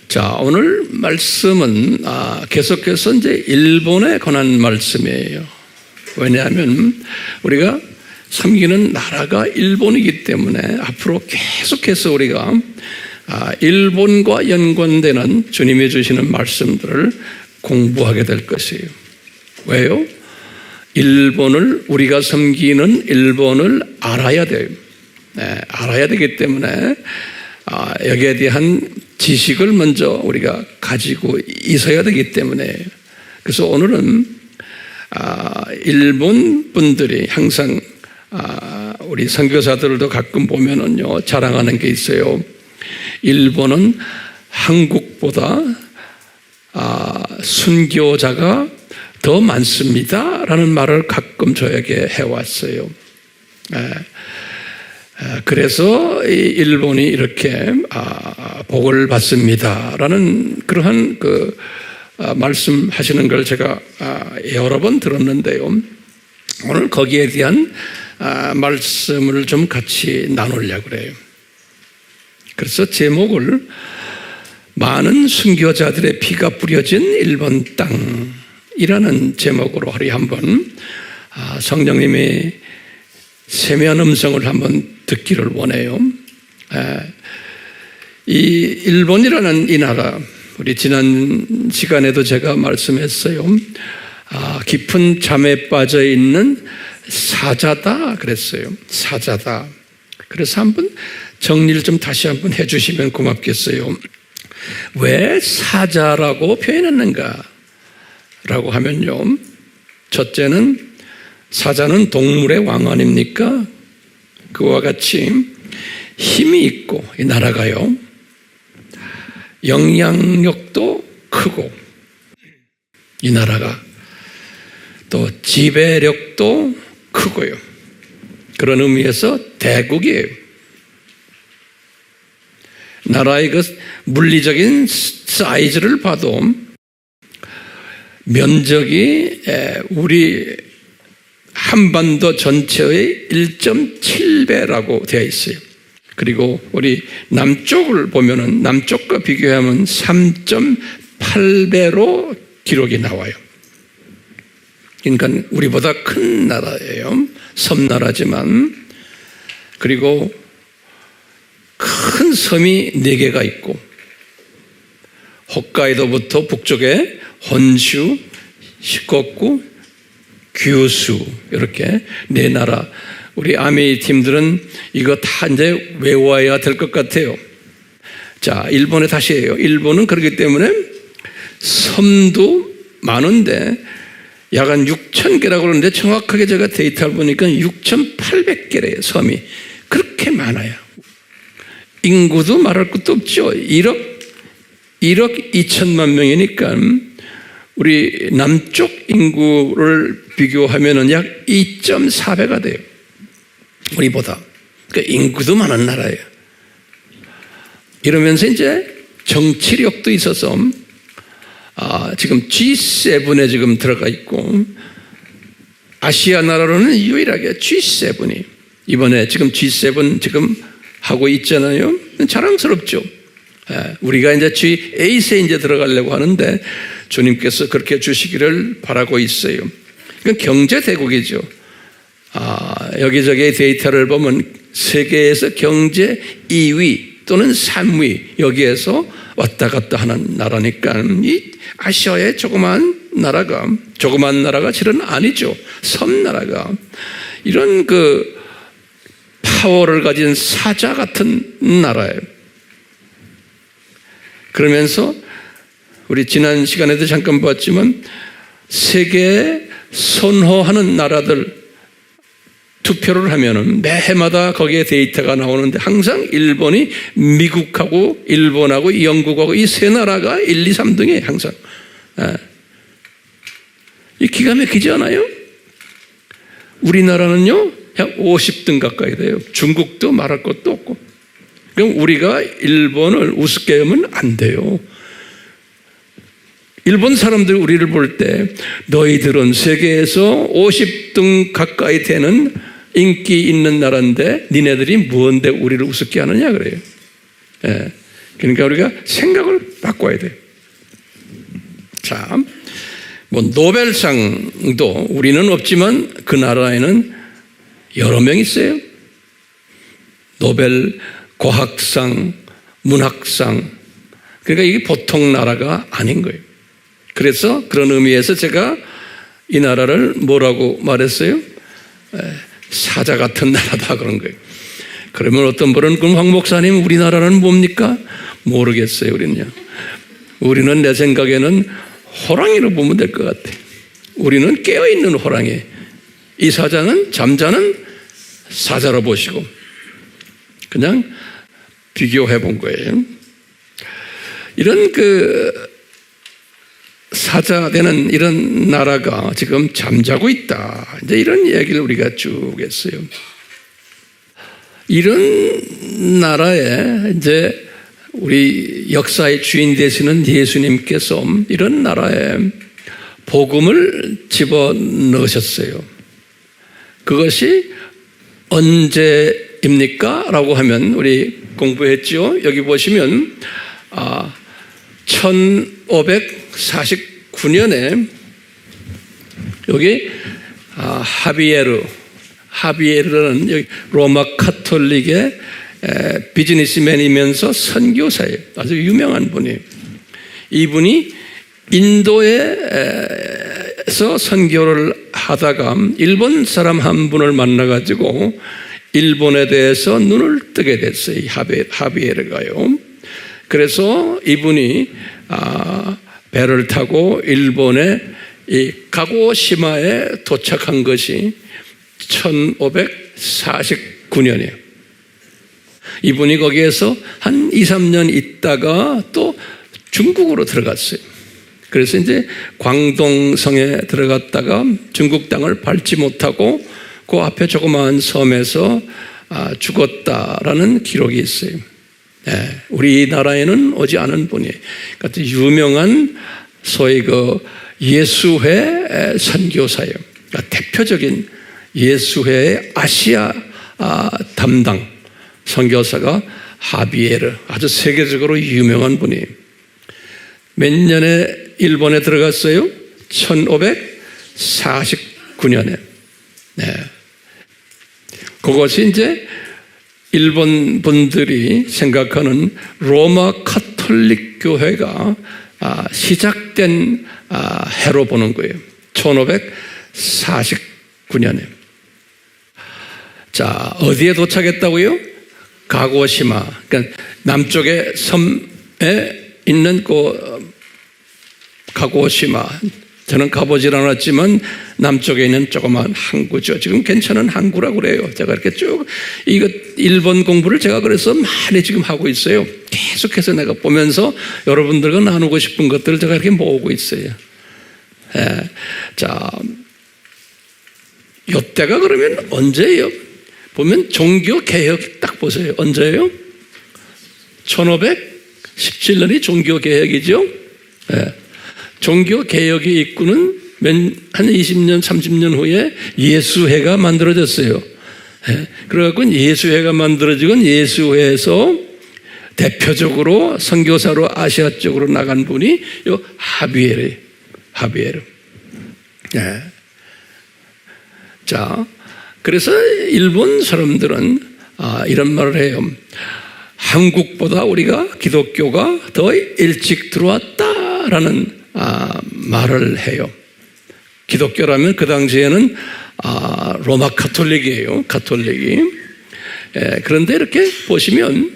자, 오늘 말씀은 계속해서 이제 일본에 관한 말씀이에요. 왜냐하면 우리가 섬기는 나라가 일본이기 때문에 앞으로 계속해서 우리가 일본과 연관되는 주님이 주시는 말씀들을 공부하게 될 것이에요. 왜요? 우리가 섬기는 일본을 알아야 돼요. 알아야 되기 때문에 여기에 대한 지식을 먼저 우리가 가지고 있어야 되기 때문에, 그래서 오늘은 일본 분들이 항상 우리 선교사들도 가끔 보면은요 자랑하는 게 있어요. 일본은 한국보다 순교자가 더 많습니다라는 말을 가끔 저에게 해왔어요. 그래서 일본이 이렇게 복을 받습니다라는 그러한 말씀하시는 걸 제가 여러 번 들었는데요. 오늘 거기에 대한 말씀을 좀 같이 나누려고 그래요. 그래서 제목을 많은 순교자들의 피가 뿌려진 일본 땅이라는 제목으로 하루에 한번 성령님의 세미한 음성을 한번 듣기를 원해요. 이 일본이라는 이 나라, 우리 지난 시간에도 제가 말씀했어요. 깊은 잠에 빠져 있는 사자다 그랬어요. 사자다. 그래서 한번 정리를 좀 다시 한번 해주시면 고맙겠어요. 왜 사자라고 표현했는가? 라고 하면요, 첫째는 사자는 동물의 왕 아닙니까? 그와 같이 힘이 있고 이 나라가요, 영향력도 크고 이 나라가 또 지배력도 크고요. 그런 의미에서 대국이에요. 나라의 그 물리적인 사이즈를 봐도 면적이 우리 한반도 전체의 1.7배라고 되어 있어요. 그리고 우리 남쪽을 보면은 남쪽과 비교하면 3.8배로 기록이 나와요. 그러니까 우리보다 큰 나라예요. 섬나라지만. 그리고 큰 섬이 4개가 있고, 홋카이도부터 북쪽에 혼슈, 시코쿠, 규슈, 이렇게 4나라. 우리 아미 팀들은 이거 다 이제 외워야 될 것 같아요. 자, 일본에 다시 해요. 일본은 그렇기 때문에 섬도 많은데 약 한 6,000개라고 그러는데 정확하게 제가 데이터를 보니까 6,800개래요, 섬이. 그렇게 많아요. 인구도 말할 것도 없죠. 1억 2천만 명이니까 우리 남쪽 인구를 비교하면은 약 2.4배가 돼요. 우리보다. 그러니까 인구도 많은 나라예요. 이러면서 이제 정치력도 있어서 지금 G7에 지금 들어가 있고, 아시아 나라로는 유일하게 G7이 이번에 지금 G7 지금 하고 있잖아요. 자랑스럽죠. 우리가 이제 G8에 이제 들어가려고 하는데 주님께서 그렇게 주시기를 바라고 있어요. 그러니까 경제 대국이죠. 여기저기 데이터를 보면 세계에서 경제 2위 또는 3위 여기에서 왔다 갔다 하는 나라니까, 이 아시아의 조그만 나라가 실은 아니죠. 섬나라가 이런 그 파워를 가진 사자 같은 나라예요. 그러면서 우리 지난 시간에도 잠깐 봤지만 세계에 선호하는 나라들 투표를 하면은 매해마다 거기에 데이터가 나오는데 항상 일본이 미국하고 일본하고 영국하고 이 세 나라가 1, 2, 3등이에요. 항상. 이 기가 막히지 않아요? 우리나라는요 약 50등 가까이 돼요. 중국도 말할 것도 없고. 그럼 우리가 일본을 우습게 하면 안 돼요. 일본 사람들이 우리를 볼 때 너희들은 세계에서 50등 가까이 되는 인기 있는 나라인데 니네들이 뭔데 우리를 우습게 하느냐 그래요. 그러니까 우리가 생각을 바꿔야 돼요. 자, 뭐 노벨상도 우리는 없지만 그 나라에는 여러 명 있어요. 노벨 과학상, 문학상. 그러니까 이게 보통 나라가 아닌 거예요. 그래서 그런 의미에서 제가 이 나라를 뭐라고 말했어요? 사자 같은 나라다 그런 거예요. 그러면 어떤 분은 그럼 황 목사님 우리나라는 뭡니까? 모르겠어요. 우리는 내 생각에는 호랑이로 보면 될 것 같아요. 우리는 깨어있는 호랑이. 이 사자는 잠자는 사자로 보시고 그냥 비교해 본 거예요. 이런 사자 되는 이런 나라가 지금 잠자고 있다. 이제 이런 이야기를 우리가 쭉 했어요. 이런 나라에 이제 우리 역사의 주인 되시는 예수님께서 이런 나라에 복음을 집어넣으셨어요. 그것이 언제입니까? 라고 하면 우리 공부했죠. 여기 보시면 1549년에 여기 하비에르라는 여기 로마 카톨릭의 비즈니스맨이면서 선교사예요. 아주 유명한 분이에요. 이분이 인도에서 선교를 하다가 일본 사람 한 분을 만나가지고 일본에 대해서 눈을 뜨게 됐어요. 하비에르가요. 그래서 이분이 배를 타고 일본의 이 가고시마에 도착한 것이 1549년이에요. 이분이 거기에서 한 2, 3년 있다가 또 중국으로 들어갔어요. 그래서 이제 광동성에 들어갔다가 중국 땅을 밟지 못하고 그 앞에 조그마한 섬에서 죽었다라는 기록이 있어요. 네, 우리나라에는 오지 않은 분이에요. 그러니까 유명한 소위 예수회 선교사예요. 그러니까 대표적인 예수회의 아시아 담당 선교사가 하비에르, 아주 세계적으로 유명한 분이에요. 몇 년에 일본에 들어갔어요? 1549년에. 네. 그것이 이제 일본 분들이 생각하는 로마 카톨릭 교회가 시작된 해로 보는 거예요. 1549년에. 자, 어디에 도착했다고요? 가고시마. 그러니까 남쪽의 섬에 있는 가고시마. 저는 가보질 않았지만 남쪽에 있는 조그만 항구죠. 지금 괜찮은 항구라고 그래요. 제가 이렇게 쭉 이거 일본 공부를 제가 그래서 많이 지금 하고 있어요. 계속해서 내가 보면서 여러분들과 나누고 싶은 것들을 제가 이렇게 모으고 있어요. 예. 자, 이때가 그러면 언제예요? 보면 종교 개혁 딱 보세요. 언제예요? 1517년이 종교 개혁이죠. 예. 종교 개혁의 입구는 한 20년, 30년 후에 예수회가 만들어졌어요. 그래갖고 예수회가 만들어지건 예수회에서 대표적으로 선교사로 아시아 쪽으로 나간 분이 요 하비에르. 네. 자, 그래서 일본 사람들은 이런 말을 해요. 한국보다 우리가 기독교가 더 일찍 들어왔다라는 말을 해요. 기독교라면 그 당시에는 로마 카톨릭이에요. 카톨릭이. 그런데 이렇게 보시면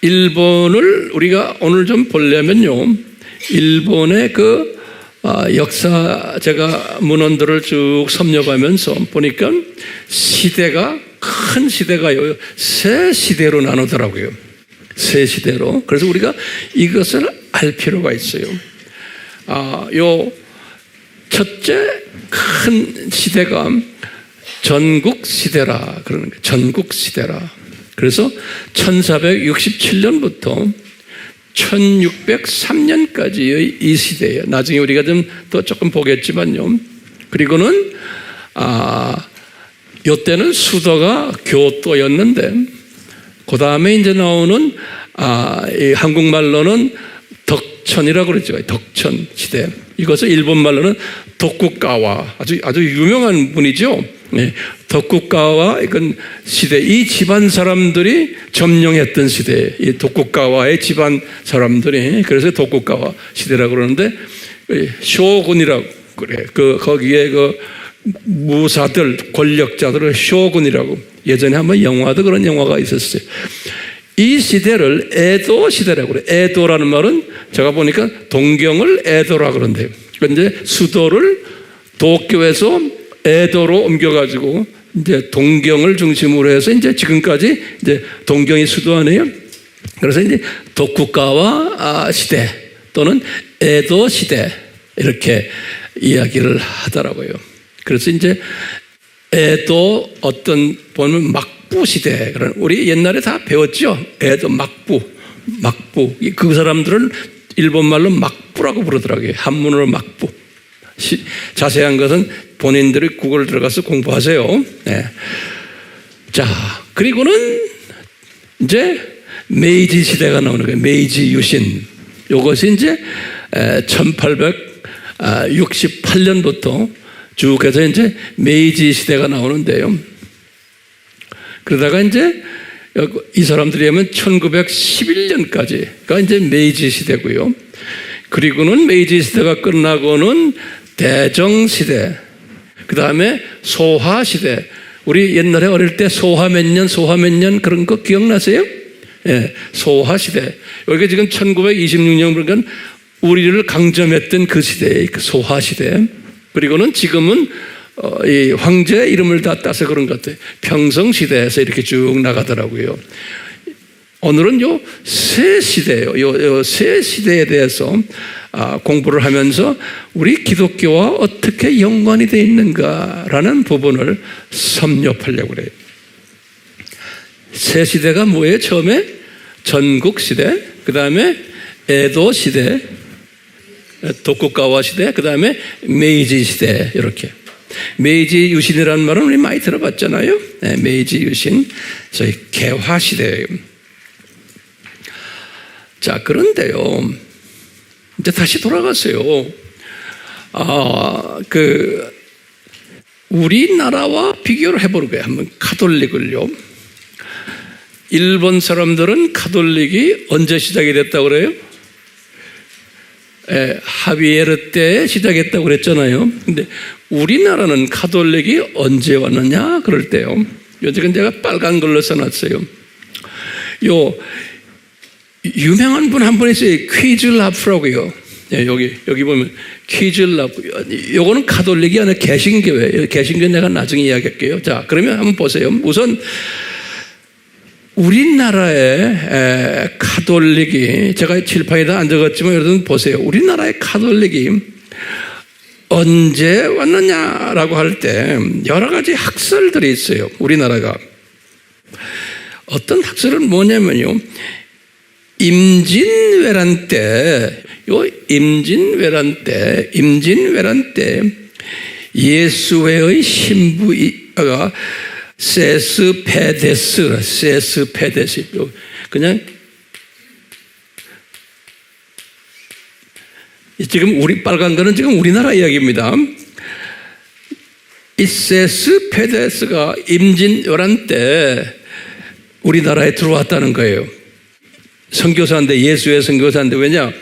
일본을 우리가 오늘 좀 보려면요, 일본의 역사 제가 문헌들을 쭉 섭렵하면서 보니까 시대가 큰 시대가요 세 시대로 나누더라고요. 세 시대로. 그래서 우리가 이것을 알 필요가 있어요. 요 첫째 큰 시대가 전국 시대라 그러는 거예요. 전국 시대라. 그래서 1467년부터 1603년까지의 이 시대예요. 나중에 우리가 좀 더 조금 보겠지만요. 그리고는 요때는 수도가 교토였는데 그 다음에 이제 나오는 이 한국말로는 덕천이라고 그러죠. 덕천 시대. 이것을 일본말로는 도쿠가와, 아주 유명한 분이죠. 네. 도쿠가와 이건 시대, 이 집안 사람들이 점령했던 시대, 이 도쿠가와의 집안 사람들이, 그래서 도쿠가와 시대라고 그러는데, 쇼군이라고 그래. 거기에 무사들, 권력자들을 쇼군이라고. 예전에 한번 영화도 그런 영화가 있었어요. 이 시대를 에도 시대라고 그래요. 에도라는 말은 제가 보니까 동경을 에도라고 그런대요. 그런데 수도를 도쿄에서 에도로 옮겨가지고 이제 동경을 중심으로 해서 이제 지금까지 이제 동경이 수도 아니에요. 그래서 이제 도쿠가와 시대 또는 에도 시대 이렇게 이야기를 하더라고요. 그래서 이제 에도 어떤 보면 막부 시대, 그런 우리 옛날에 다 배웠죠. 에도 막부. 그 사람들은 일본말로 막부라고 부르더라고요. 한문으로 막부. 자세한 것은 본인들이 구글 들어가서 공부하세요. 네. 자, 그리고는 이제 메이지 시대가 나오는 거예요. 메이지 유신. 이것이 이제 1868년부터 쭉 해서 이제 메이지 시대가 나오는데요. 그러다가 이제 이 사람들이 하면 1911년까지가 이제 메이지 시대고요. 그리고는 메이지 시대가 끝나고는 대정 시대, 그 다음에 소화 시대. 우리 옛날에 어릴 때 소화 몇 년 그런 거 기억나세요? 예, 소화 시대. 여기가 지금 1926년 그러니까 우리를 강점했던 그 시대의 그 소화 시대. 그리고는 지금은 이 황제 이름을 다 따서 그런 것 같아요. 평성 시대에서 이렇게 쭉 나가더라고요. 오늘은 요 새 시대예요. 요 새 시대에 대해서 공부를 하면서 우리 기독교와 어떻게 연관이 되어 있는가라는 부분을 섭렵하려고 그래요. 새 시대가 뭐예요? 처음에 전국 시대, 그 다음에 에도 시대, 도쿠가와 시대, 그 다음에 메이지 시대. 이렇게 메이지 유신이라는 말은 우리 많이 들어봤잖아요. 네, 메이지 유신, 저희 개화 시대예요. 자, 그런데요, 이제 다시 돌아가세요. 우리나라와 비교를 해보는 거예요. 한번 가톨릭을요. 일본 사람들은 가톨릭이 언제 시작이 됐다고 그래요? 하비에르 때 시작했다고 그랬잖아요. 근데 우리나라는 가톨릭이 언제 왔느냐? 그럴 때요. 요즘은 제가 빨간 걸로 써놨어요. 유명한 분 한 분 있어요. 퀴즐라프라고요. 여기 보면 퀴즐라프. 요거는 가톨릭이 아니라 개신교예요. 개신교 내가 나중에 이야기할게요. 자, 그러면 한번 보세요. 우선 우리나라의 가톨릭이, 제가 칠판에다 안 적었지만 여러분 보세요. 우리나라의 가톨릭이 언제 왔느냐라고 할 때 여러 가지 학설들이 있어요. 우리나라가 어떤 학설은 뭐냐면요, 임진왜란 때 예수회의 신부가 세스페데스, 그냥 지금 우리 빨간 거는 지금 우리나라 이야기입니다. 이 세스페데스가 임진왜란 때 우리나라에 들어왔다는 거예요. 선교사인데, 예수의 선교사인데. 왜냐?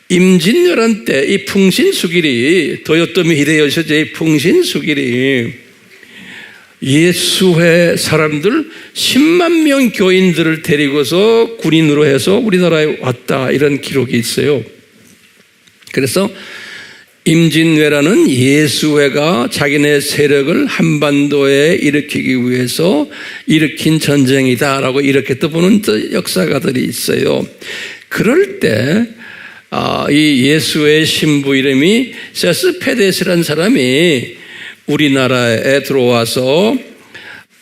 임진왜란 때 이 풍신수길이, 도요토미 히데요시의 풍신수길이 예수회 사람들 10만 명 교인들을 데리고서 군인으로 해서 우리나라에 왔다, 이런 기록이 있어요. 그래서 임진왜란은 예수회가 자기네 세력을 한반도에 일으키기 위해서 일으킨 전쟁이다라고 이렇게 또 보는 또 역사가들이 있어요. 그럴 때 이 예수의 신부 이름이 세스페데스라는 사람이 우리나라에 들어와서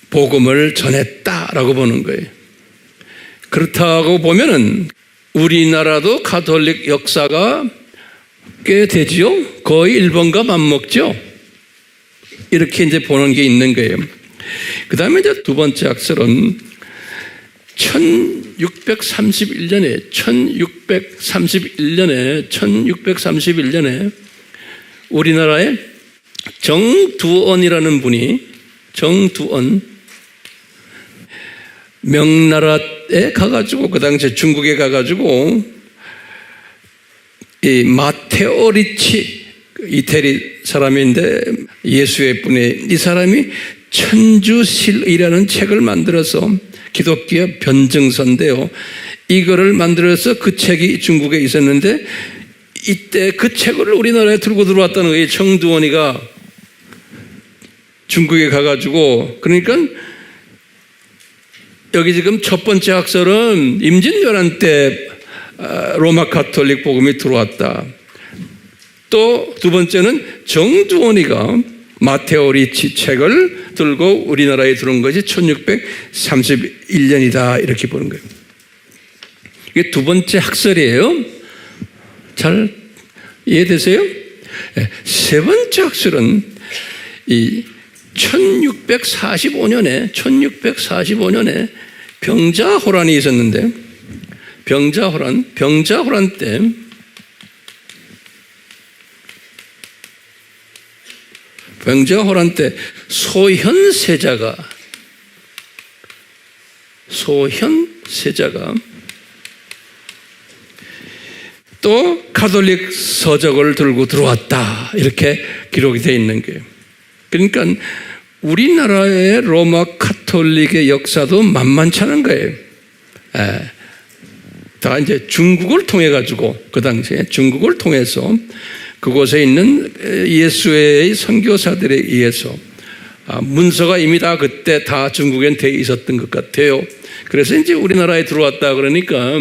복음을 전했다라고 보는 거예요. 그렇다고 보면은 우리나라도 가톨릭 역사가 꽤 되지요. 거의 일본과 맞먹죠. 이렇게 이제 보는 게 있는 거예요. 그 다음에 이제 두 번째 학설은 1631년에 우리나라에 정두원이라는 분이 명나라에 가가지고 그 당시에 중국에 가가지고 이 마테오 리치 이태리 사람인데 예수의 분의 이 사람이 천주실의라는 책을 만들어서 기독교 변증서인데요. 이거를 만들어서 그 책이 중국에 있었는데 이때 그 책을 우리나라에 들고 들어왔다는 거예요. 정두원이가 중국에 가가지고. 그러니까 여기 지금 첫 번째 학설은 임진왜란 때 로마 가톨릭 복음이 들어왔다. 또 두 번째는 정두원이가 마테오 리치 책을 들고 우리나라에 들어온 것이 1631년이다 이렇게 보는 거예요. 이게 두 번째 학설이에요. 잘 이해되세요? 세 번째 학설은 이 1645년에 병자호란이 있었는데 병자호란 때 소현세자가 또 가톨릭 서적을 들고 들어왔다 이렇게 기록이 되어 있는 거예요. 그러니까 우리나라의 로마 가톨릭의 역사도 만만치 않은 거예요. 다 이제 중국을 통해 가지고 그 당시에 중국을 통해서 그곳에 있는 예수의 선교사들에 의해서 문서가 이미 다 그때 다 중국엔 돼 있었던 것 같아요. 그래서 이제 우리나라에 들어왔다 그러니까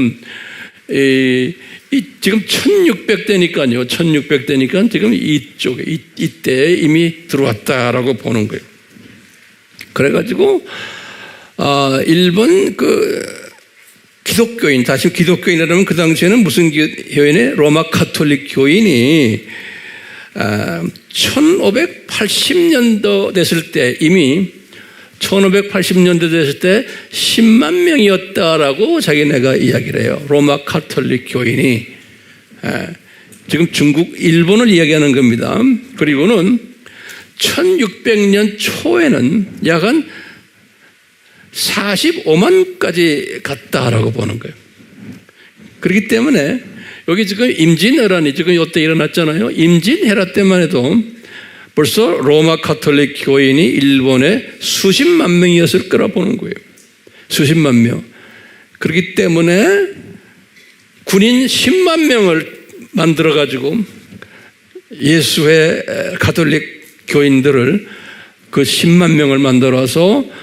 지금 1600대니까요. 1600대니까 지금 이쪽에 이때 이미 들어왔다라고 보는 거예요. 그래가지고 일본 기독교인, 다시 기독교인이라면 그 당시에는 무슨 교인이 로마 가톨릭 교인이 1580년도 됐을 때 이미 1580년도 됐을 때 10만 명이었다라고 자기네가 이야기를 해요. 로마 가톨릭 교인이. 지금 중국, 일본을 이야기하는 겁니다. 그리고는 1600년 초에는 약 한 45만까지 갔다라고 보는 거예요. 그렇기 때문에 여기 지금 임진왜란이 지금 이때 일어났잖아요. 임진왜란 때만 해도 벌써 로마 가톨릭 교인이 일본에 수십만 명이었을 거라 보는 거예요. 수십만 명. 그렇기 때문에 군인 10만 명을 만들어가지고 예수의 가톨릭 교인들을 그 10만 명을 만들어서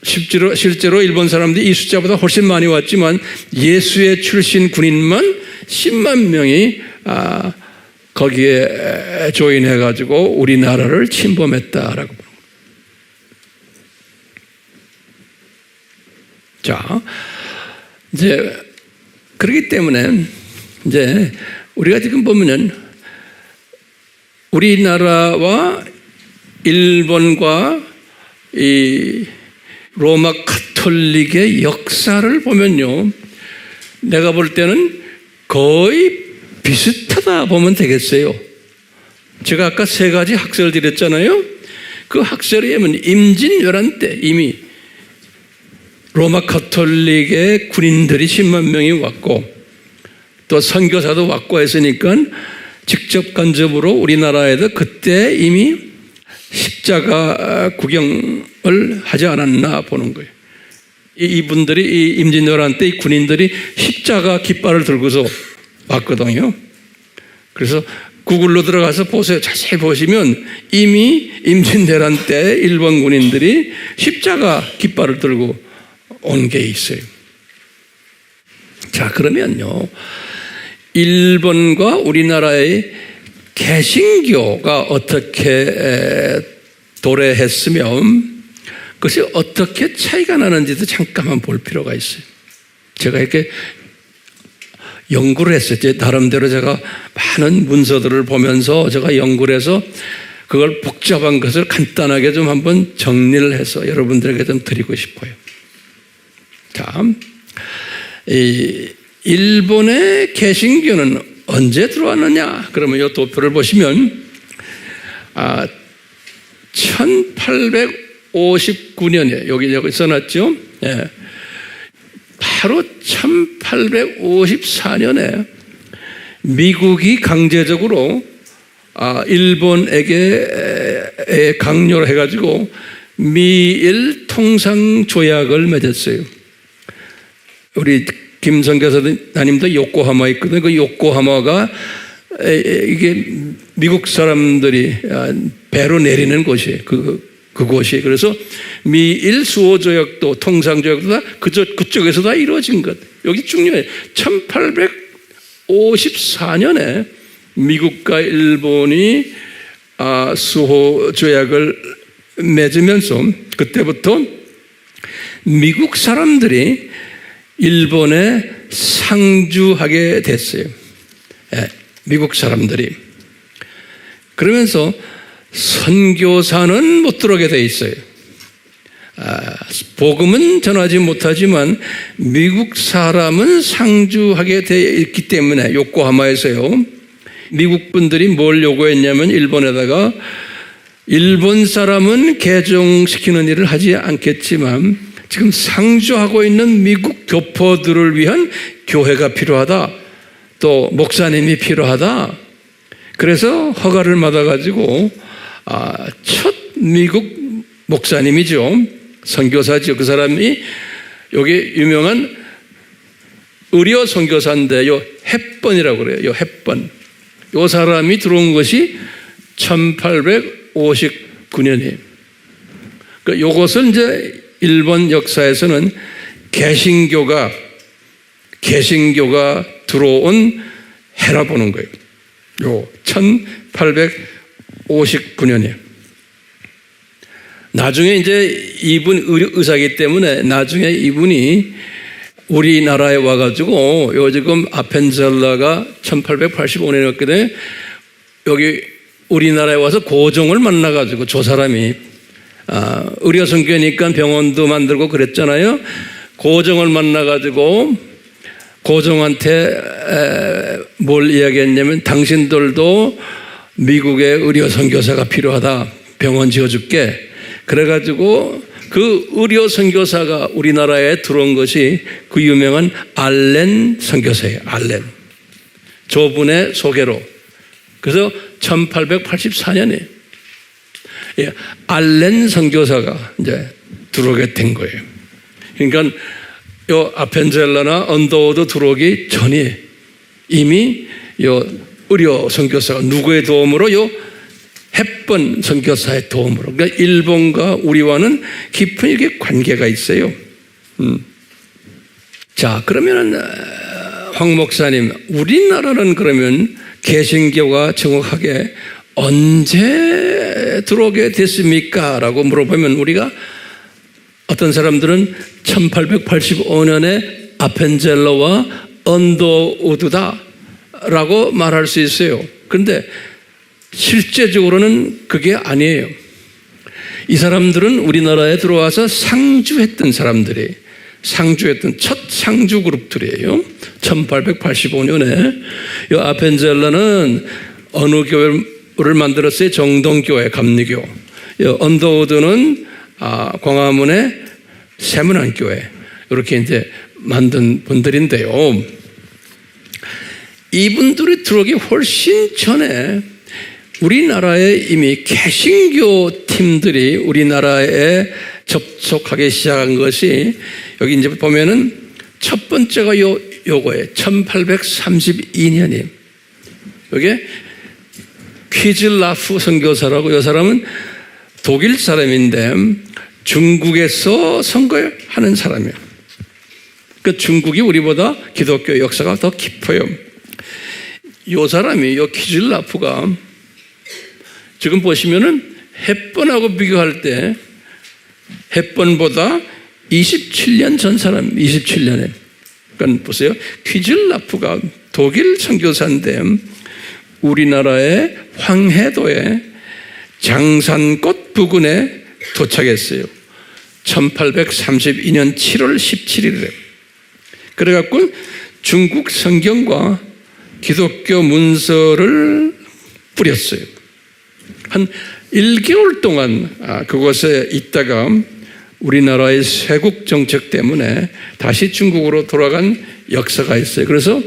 실제로 일본 사람들이 이 숫자보다 훨씬 많이 왔지만 예수의 출신 군인만 10만 명이 거기에 조인해가지고 우리나라를 침범했다라고 보는 거예요. 자, 이제 그렇기 때문에 이제 우리가 지금 보면은 우리나라와 일본과 이 로마 가톨릭의 역사를 보면요, 내가 볼 때는 거의 비슷하다 보면 되겠어요. 제가 아까 세 가지 학설을 드렸잖아요. 그 학설에 보면 임진왜란 때 이미 로마 가톨릭의 군인들이 10만 명이 왔고 또 선교사도 왔고 했으니까 직접 간접으로 우리나라에도 그때 이미 십자가 구경을 하지 않았나 보는 거예요. 이분들이 이 임진왜란 때 이 군인들이 십자가 깃발을 들고서 왔거든요. 그래서 구글로 들어가서 보세요. 자세히 보시면 이미 임진왜란 때 일본 군인들이 십자가 깃발을 들고 온 게 있어요. 자, 그러면요, 일본과 우리나라의 개신교가 어떻게 도래했으면 그것이 어떻게 차이가 나는지도 잠깐만 볼 필요가 있어요. 제가 이렇게 연구를 했어요. 제 나름대로 제가 많은 문서들을 보면서 제가 연구를 해서 그걸 복잡한 것을 간단하게 좀 한번 정리를 해서 여러분들에게 좀 드리고 싶어요. 자, 이 일본의 개신교는 언제 들어왔느냐? 그러면 이 도표를 보시면 1859년에 여기 써놨죠. 예. 바로 1854년에 미국이 강제적으로 일본에게 강요를 해가지고 미일 통상조약을 맺었어요. 우리 김선교사님도 요코하마에 있거든요. 그 요코하마가 이게 미국 사람들이 배로 내리는 곳이에요. 그곳이. 그래서 미일 수호조약도 통상조약도 다 그쪽에서 다 이루어진 것. 여기 중요해요. 1854년에 미국과 일본이 수호조약을 맺으면서 그때부터 미국 사람들이 일본에 상주하게 됐어요. 미국 사람들이. 그러면서 선교사는 못 들어오게 돼 있어요. 복음은 전하지 못하지만 미국 사람은 상주하게 돼 있기 때문에 요코하마에서요. 미국 분들이 뭘 요구했냐면 일본에다가 일본 사람은 개종시키는 일을 하지 않겠지만 지금 상주하고 있는 미국 교포들을 위한 교회가 필요하다. 또 목사님이 필요하다. 그래서 허가를 받아가지고 첫 미국 목사님이죠. 선교사죠. 그 사람이 여기 유명한 의료 선교사인데 요 헵번이라고 그래요. 요 헵번. 요 사람이 들어온 것이 1859년이에요. 그러니까 요것을 이제 일본 역사에서는 개신교가 들어온 해라 보는 거예요. 요 1859년이에요. 나중에 이제 이분 의사이기 때문에 나중에 이분이 우리나라에 와가지고 요 지금 아펜젤라가 1885년이었거든요. 여기 우리나라에 와서 고종을 만나가지고 저 사람이 의료선교니까 병원도 만들고 그랬잖아요. 고종을 만나가지고 고종한테 뭘 이야기했냐면 당신들도 미국의 의료선교사가 필요하다. 병원 지어줄게. 그래가지고 그 의료선교사가 우리나라에 들어온 것이 그 유명한 알렌 선교사예요. 알렌. 저분의 소개로. 그래서 1884년에 알렌 선교사가 이제 들어오게 된 거예요. 그러니까 요 아펜젤라나 언더우드 들어오기 전에 이미 요 의료 선교사가 누구의 도움으로 요 헵번 선교사의 도움으로. 그러니까 일본과 우리와는 깊은 이렇게 관계가 있어요. 자, 그러면은 황 목사님, 우리나라는 그러면 개신교가 정확하게 언제 들어오게 됐습니까? 라고 물어보면 우리가 어떤 사람들은 1885년에 아펜젤러와 언더우드다 라고 말할 수 있어요. 그런데 실제적으로는 그게 아니에요. 이 사람들은 우리나라에 들어와서 상주했던 사람들이 상주했던 첫 상주 그룹들이에요. 1885년에 이 아펜젤러는 어느 교회를 만들었어요? 정동교회, 감리교. 언더우드는 광화문의 세문안교회 이렇게 이제 만든 분들인데요. 이분들이 들어오기 훨씬 전에 우리나라에 이미 개신교 팀들이 우리나라에 접촉하기 시작한 것이 여기 이제 보면은 첫 번째가 요거예요. 1832년이에요. 이게 퀴즐라프 선교사라고 이 사람은 독일 사람인데 중국에서 선교하는 사람이에요. 그 중국이 우리보다 기독교 역사가 더 깊어요. 이 사람이 이 퀴즐라프가 지금 보시면은 헵번하고 비교할 때 헵번보다 27년 전 사람, 27년에. 그러니까 보세요. 퀴즐라프가 독일 선교사인데 우리나라의 황해도의 장산꽃 부근에 도착했어요. 1832년 7월 17일에. 그래갖고 중국 성경과 기독교 문서를 뿌렸어요. 한 1개월 동안 그곳에 있다가 우리나라의 쇄국 정책 때문에 다시 중국으로 돌아간 역사가 있어요. 그래서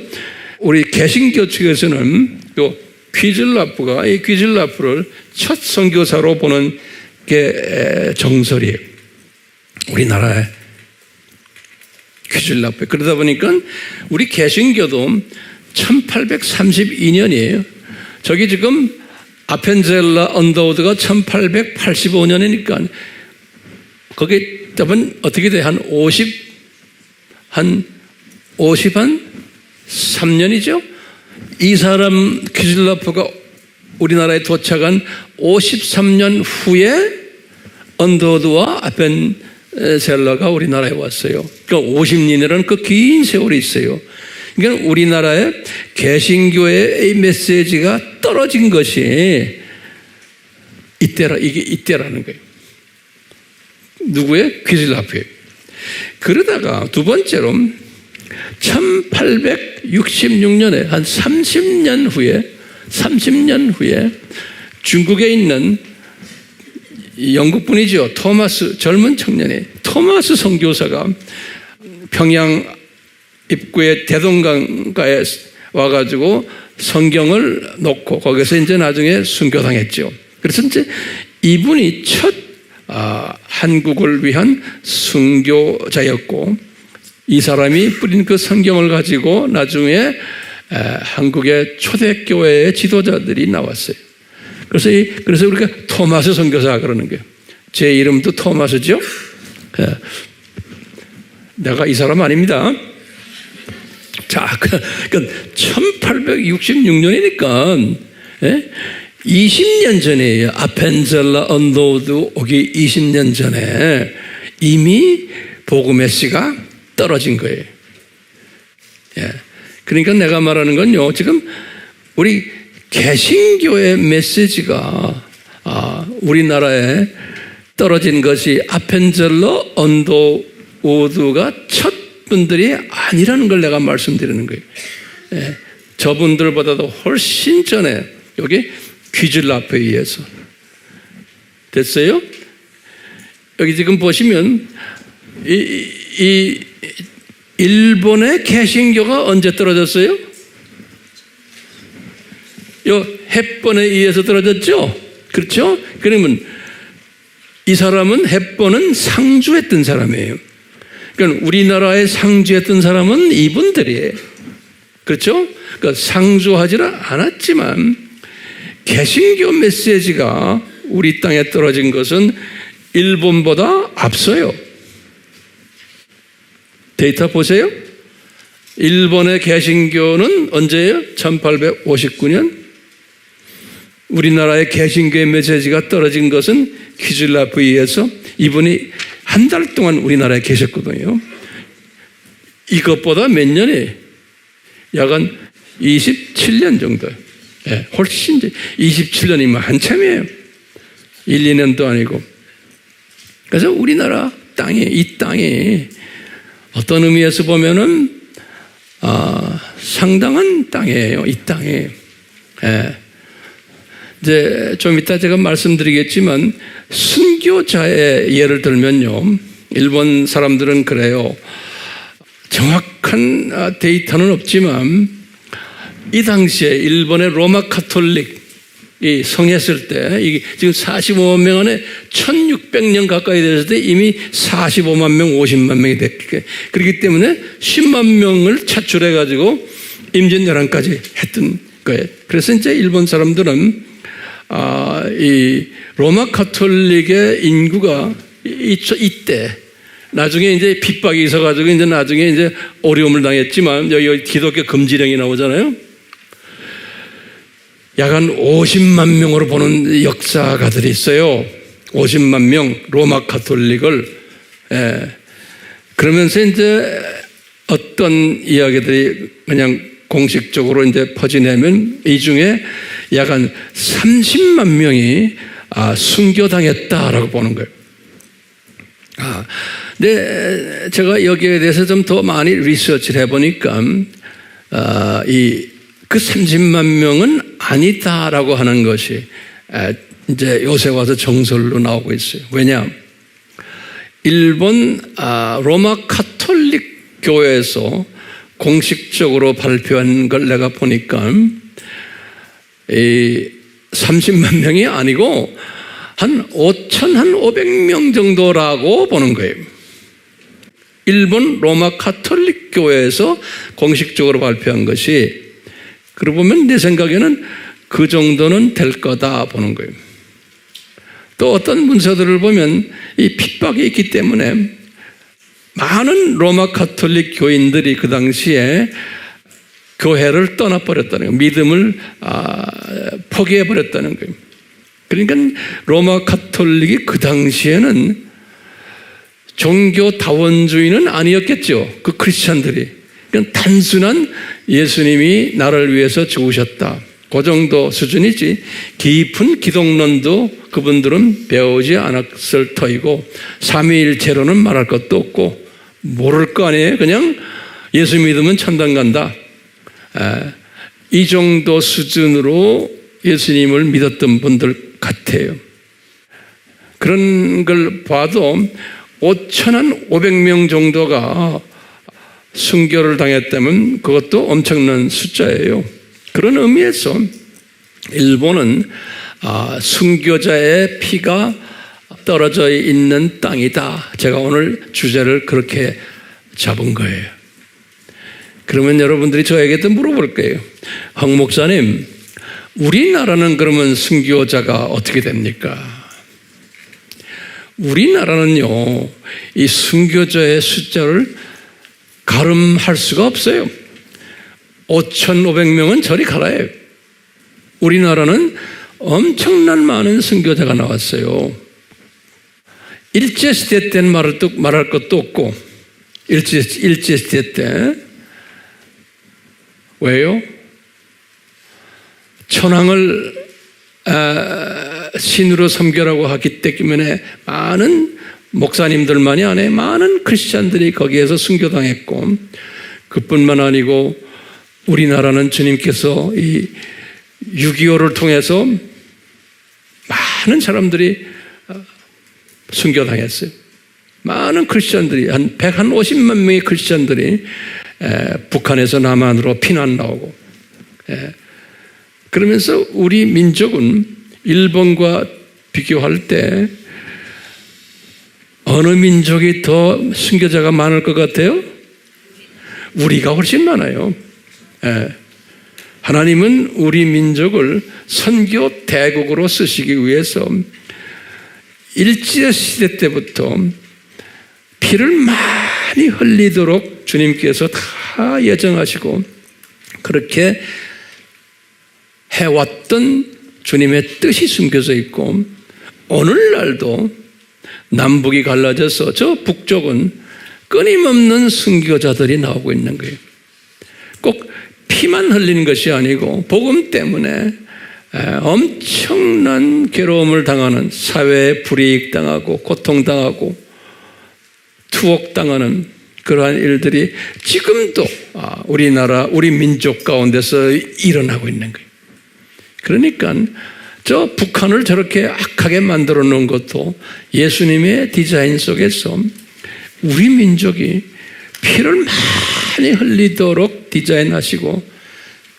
우리 개신교 측에서는 또 귀즐라프가 이 귀즐라프를 첫 선교사로 보는 게 정설이에요. 우리나라의 귀즐라프. 그러다 보니까 우리 개신교도 1832년이에요. 저기 지금 아펜젤라 언더우드가 1885년이니까 거기 답은 어떻게 돼? 한 3년이죠? 이 사람 귀즐라프가 우리나라에 도착한 53년 후에 언더우드와 아펜젤라가 우리나라에 왔어요. 그러니까 50년이라는 그 긴 세월이 있어요. 그러니까 우리나라의 개신교의 메시지가 떨어진 것이 이때라는 거예요. 누구의? 귀즐라프예요. 그러다가 두 번째로 1866년에 한 30년 후에 중국에 있는 영국분이죠. 토마스, 젊은 청년이 토마스 선교사가 평양 입구에 대동강가에 와가지고 성경을 놓고 거기서 이제 나중에 순교당했죠. 그래서 이제 이분이 첫 한국을 위한 순교자였고, 이 사람이 뿌린 그 성경을 가지고 나중에 한국의 초대교회의 지도자들이 나왔어요. 그래서 우리가 토마스 선교사 그러는 거예요. 제 이름도 토마스죠. 내가 이 사람 아닙니다. 자, 1866년이니까 20년 전이에요. 아펜젤라 언더우드 오기 20년 전에 이미 복음의 씨가 떨어진 거예요. 그러니까 내가 말하는 건요, 지금 우리 개신교의 메시지가 우리나라에 떨어진 것이 아펜젤라 언더우드가 첫 분들이 아니라는 걸 내가 말씀드리는 거예요. 저분들보다도 훨씬 전에 여기 귀즐라프에 의해서 됐어요? 여기 지금 보시면 이 일본의 개신교가 언제 떨어졌어요? 요 햇번에 의해서 떨어졌죠? 그렇죠? 그러면 이 사람은 햇번은 상주했던 사람이에요. 그러니까 우리나라에 상주했던 사람은 이분들이에요. 그렇죠? 그러니까 상주하지는 않았지만 개신교 메시지가 우리 땅에 떨어진 것은 일본보다 앞서요. 데이터 보세요. 일본의 개신교는 언제예요? 1859년. 우리나라의 개신교의 메시지가 떨어진 것은 귀즐라프에 의해서 이분이 한 달 동안 우리나라에 계셨거든요. 이것보다 몇 년이? 약 한 27년 정도. 훨씬 27년이면 한참이에요. 1, 2년도 아니고. 그래서 우리나라 땅이, 이 땅이 어떤 의미에서 보면은 상당한 땅이에요. 이 땅이. 이제 좀 이따 제가 말씀드리겠지만 순교자의 예를 들면요, 일본 사람들은 그래요. 정확한 데이터는 없지만 이 당시에 일본의 로마 카톨릭이 성했을 때 이게 지금 45만 명 안에 1600년 가까이 됐을 때 이미 45만 명, 50만 명이 됐기, 그렇기 때문에 10만 명을 차출해가지고 임진왜란까지 했던 거예요. 그래서 이제 일본 사람들은 이 로마 카톨릭의 인구가 이때 나중에 이제 핍박이 있어가지고 이제 나중에 이제 어려움을 당했지만 여기 기독교 금지령이 나오잖아요. 약 한 50만 명으로 보는 역사가들이 있어요. 50만 명 로마 카톨릭을. 그러면서 이제 어떤 이야기들이 그냥 공식적으로 이제 퍼지냐면 이 중에 약 한 30만 명이 순교당했다라고 보는 거예요. 근데 제가 여기에 대해서 좀 더 많이 리서치를 해보니까, 그 30만 명은 아니다라고 하는 것이 이제 요새 와서 정설로 나오고 있어요. 왜냐? 일본 로마 가톨릭 교회에서 공식적으로 발표한 걸 내가 보니까 30만 명이 아니고 한 500명 정도라고 보는 거예요. 일본 로마 가톨릭 교회에서 공식적으로 발표한 것이, 그러고 보면 내 생각에는 그 정도는 될 거다 보는 거예요. 또 어떤 문서들을 보면 이 핍박이 있기 때문에 많은 로마 가톨릭 교인들이 그 당시에 교회를 떠나버렸다는 거예요. 믿음을 포기해버렸다는 거예요. 그러니까 로마 가톨릭이 그 당시에는 종교다원주의는 아니었겠죠. 그 크리스찬들이. 그냥 단순한 예수님이 나를 위해서 죽으셨다, 그 정도 수준이지 깊은 기독론도 그분들은 배우지 않았을 터이고 삼위일체로는 말할 것도 없고 모를 거 아니에요. 그냥 예수 믿으면 천당 간다, 이 정도 수준으로 예수님을 믿었던 분들 같아요. 그런 걸 봐도 5,500명 정도가 순교를 당했다면 그것도 엄청난 숫자예요. 그런 의미에서 일본은 순교자의 피가 떨어져 있는 땅이다. 제가 오늘 주제를 그렇게 잡은 거예요. 그러면 여러분들이 저에게도 물어볼 거예요. 황 목사님, 우리나라는 그러면 순교자가 어떻게 됩니까? 우리나라는요, 이 순교자의 숫자를 가름할 수가 없어요. 5,500명은 저리 가라요. 우리나라는 엄청난 많은 순교자가 나왔어요. 일제시대 때는 말할 것도 없고, 일제시대 때. 왜요? 천황을 신으로 섬겨라고 하기 때문에 많은 목사님들만이 아니라 많은 크리스찬들이 거기에서 순교당했고, 그뿐만 아니고 우리나라는 주님께서 이 6.25를 통해서 많은 사람들이 순교당했어요. 많은 크리스찬들이 한 150만 명의 크리스찬들이 북한에서 남한으로 피난 나오고, 그러면서 우리 민족은 일본과 비교할 때 어느 민족이 더 순교자가 많을 것 같아요? 우리가 훨씬 많아요. 하나님은 우리 민족을 선교 대국으로 쓰시기 위해서 일제시대 때부터 피를 많이 흘리도록 주님께서 다 예정하시고 그렇게 해왔던 주님의 뜻이 숨겨져 있고, 오늘날도 남북이 갈라져서 저 북쪽은 끊임없는 순교자들이 나오고 있는 거예요. 꼭 피만 흘리는 것이 아니고 복음 때문에 엄청난 괴로움을 당하는, 사회에 불이익당하고 고통당하고 투옥당하는 그러한 일들이 지금도 우리나라, 우리 민족 가운데서 일어나고 있는 거예요. 그러니까 저 북한을 저렇게 악하게 만들어 놓은 것도 예수님의 디자인 속에서 우리 민족이 피를 많이 흘리도록 디자인하시고,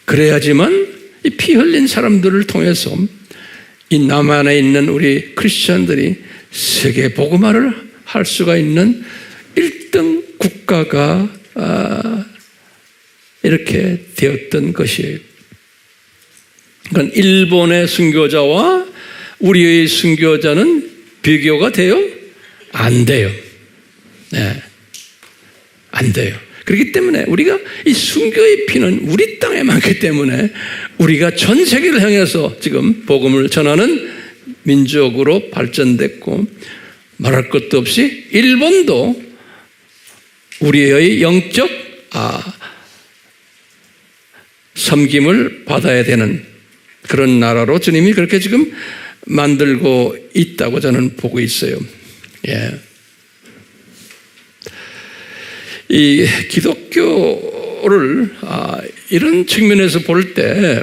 그래야지만 이 피 흘린 사람들을 통해서 이 남한에 있는 우리 크리스천들이 세계 복음화를 할 수가 있는 1등 국가가 이렇게 되었던 것이에요. 그러니까 일본의 순교자와 우리의 순교자는 비교가 돼요? 안 돼요. 네. 안 돼요. 그렇기 때문에 우리가 이 순교의 피는 우리 땅에 많기 때문에 우리가 전 세계를 향해서 지금 복음을 전하는 민족으로 발전됐고, 말할 것도 없이 일본도 우리의 영적 섬김을 받아야 되는 그런 나라로 주님이 그렇게 지금 만들고 있다고 저는 보고 있어요. 예. 이 기독교를 이런 측면에서 볼 때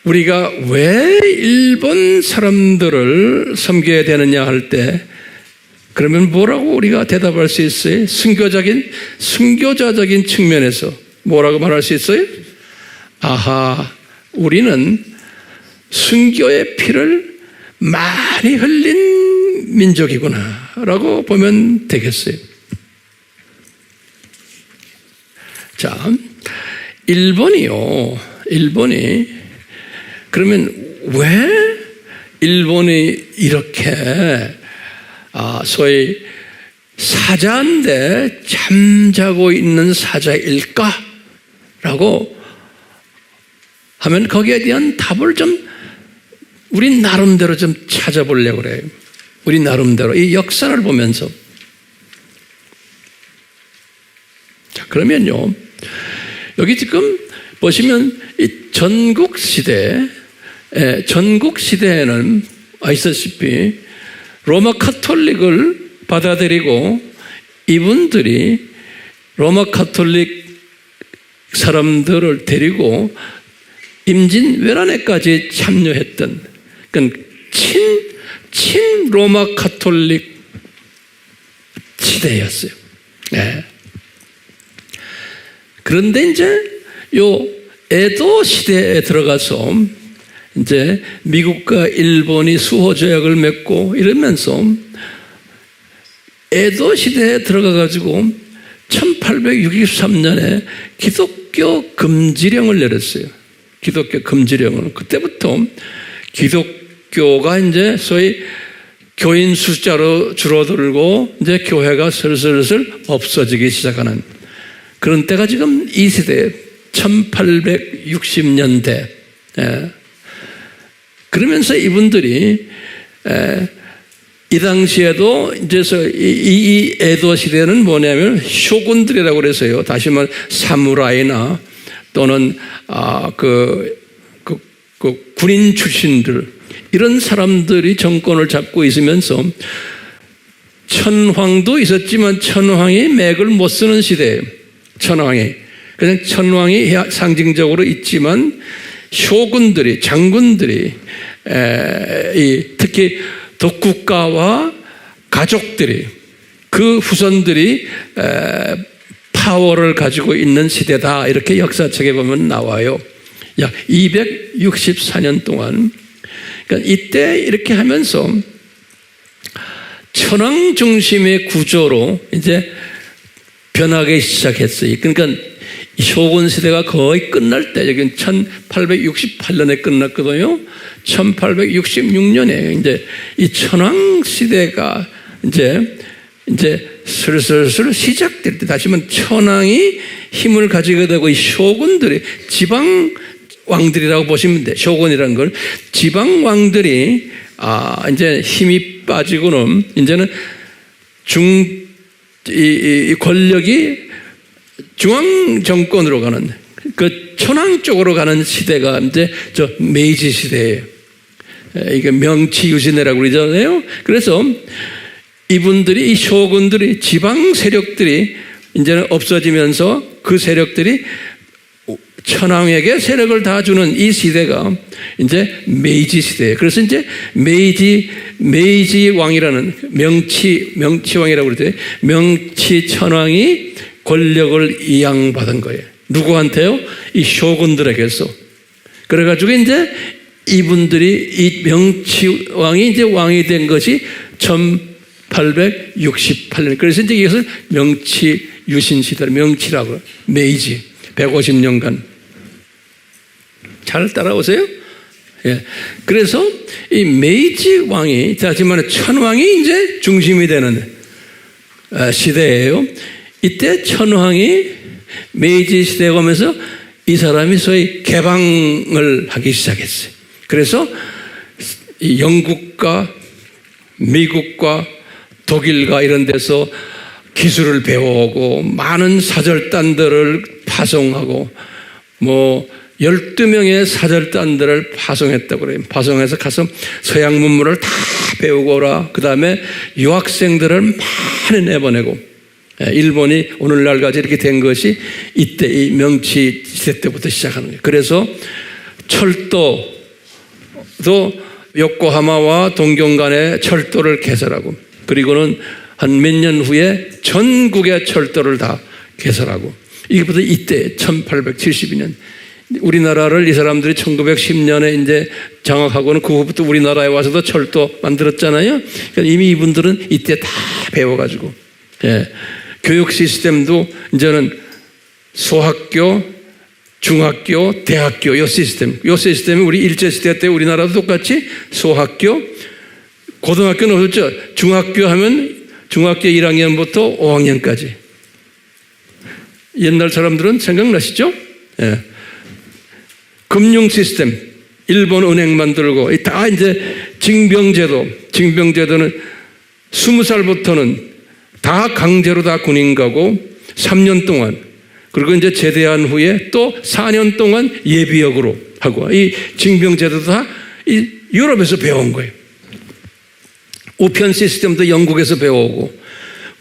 우리가 왜 일본 사람들을 섬겨야 되느냐 할 때 그러면 뭐라고 우리가 대답할 수 있어요? 순교자적인 측면에서 뭐라고 말할 수 있어요? 아하, 우리는 순교의 피를 많이 흘린 민족이구나 라고 보면 되겠어요. 자, 일본이 그러면 왜 일본이 이렇게 소위 사자인데 잠자고 있는 사자일까라고 하면 거기에 대한 답을 좀 우리 나름대로 좀 찾아보려고 그래요. 우리 나름대로 이 역사를 보면서. 자, 그러면요. 여기 지금 보시면 이 전국 시대에는 아시다시피 로마 카톨릭을 받아들이고 이분들이 로마 카톨릭 사람들을 데리고 임진왜란에까지 참여했던 그러니까 친 로마 카톨릭 시대였어요. 네. 그런데 이제 요 에도 시대에 들어가서 이제 미국과 일본이 수호 조약을 맺고 이러면서 에도 시대에 들어가 가지고 1863년에 기독교 금지령을 내렸어요. 기독교 금지령을. 그때부터 기독교가 이제 소위 교인 숫자로 줄어들고 이제 교회가 슬슬 없어지기 시작하는 그런 때가 지금 이 시대에 1860년대. 그러면서 이분들이 이 당시에도 이제 이 에도 시대는 뭐냐면 쇼군들이라고 그래서요. 다시 말해 사무라이나 또는 군인 출신들 이런 사람들이 정권을 잡고 있으면서 천황도 있었지만 천황이 맥을 못 쓰는 시대예요. 천황이 그냥 천황이 상징적으로 있지만 쇼군들이 장군들이 특히 독국가와 가족들이 그 후손들이 파워를 가지고 있는 시대다 이렇게 역사책에 보면 나와요. 약 264년 동안 그러니까 이때 이렇게 하면서 천황 중심의 구조로 이제 변하기 시작했어요. 그러니까 쇼군 시대가 거의 끝날 때, 여기는 1868년에 끝났거든요. 1866년에 이제 이 천황 시대가 이제 슬슬 시작될 때, 다시 말하면 천황이 힘을 가지게 되고 이 쇼군들이 지방 왕들이라고 보시면 돼. 쇼군이라는 걸 지방 왕들이 이제 힘이 빠지고는 이제는 이 권력이 중앙 정권으로 가는 그 천황 쪽으로 가는 시대가 이제 저 메이지 시대예요. 이게 명치유신이라고 그러잖아요. 그래서 이분들이 이 쇼군들이 지방 세력들이 이제는 없어지면서 그 세력들이 천황에게 세력을 다 주는 이 시대가 이제 메이지 시대예요. 그래서 이제 메이지 왕이라는 명치 왕이라고 그러죠. 명치 천황이 권력을 이양받은 거예요. 누구한테요? 이 쇼군들에게서. 그래가지고 이제 이분들이 이 명치 왕이 이제 왕이 된 것이 1868년. 그래서 이제 이것을 명치 유신 시대, 명치라고 메이지 150년간. 잘 따라오세요? 예. 그래서 이 메이지 왕이, 다시 말해 천황이 이제 중심이 되는 시대예요. 이때 천황이 메이지 시대에 오면서 이 사람이 소위 개방을 하기 시작했어요. 그래서 이 영국과 미국과 독일과 이런 데서 기술을 배워오고 많은 사절단들을 파송하고 12명의 사절단들을 파송했다고 그래요. 파송해서 가서 서양 문물을 다 배우고 오라. 그 다음에 유학생들을 많이 내보내고 일본이 오늘날까지 이렇게 된 것이 이때 이 명치 시대 때부터 시작하는 거예요. 그래서 철도도 요코하마와 동경 간의 철도를 개설하고, 그리고는 한 몇 년 후에 전국의 철도를 다 개설하고, 이것부터 이때 1872년 우리나라를 이 사람들이 1910년에 이제 장악하고는 그 후부터 우리나라에 와서도 철도 만들었잖아요. 그러니까 이미 이분들은 이때 다 배워가지고, 교육 시스템도 이제는 소학교, 중학교, 대학교 요 시스템이 우리 일제시대 때 우리나라도 똑같이 소학교, 고등학교는 없었죠. 중학교 하면 중학교 1학년부터 5학년까지. 옛날 사람들은 생각나시죠? 금융 시스템, 일본 은행 만들고, 다 이제 징병제도는 20살부터는 다 강제로 다 군인 가고 3년 동안, 그리고 이제 제대한 후에 또 4년 동안 예비역으로 하고, 이 징병제도도 다 이 유럽에서 배워온 거예요. 우편 시스템도 영국에서 배워오고,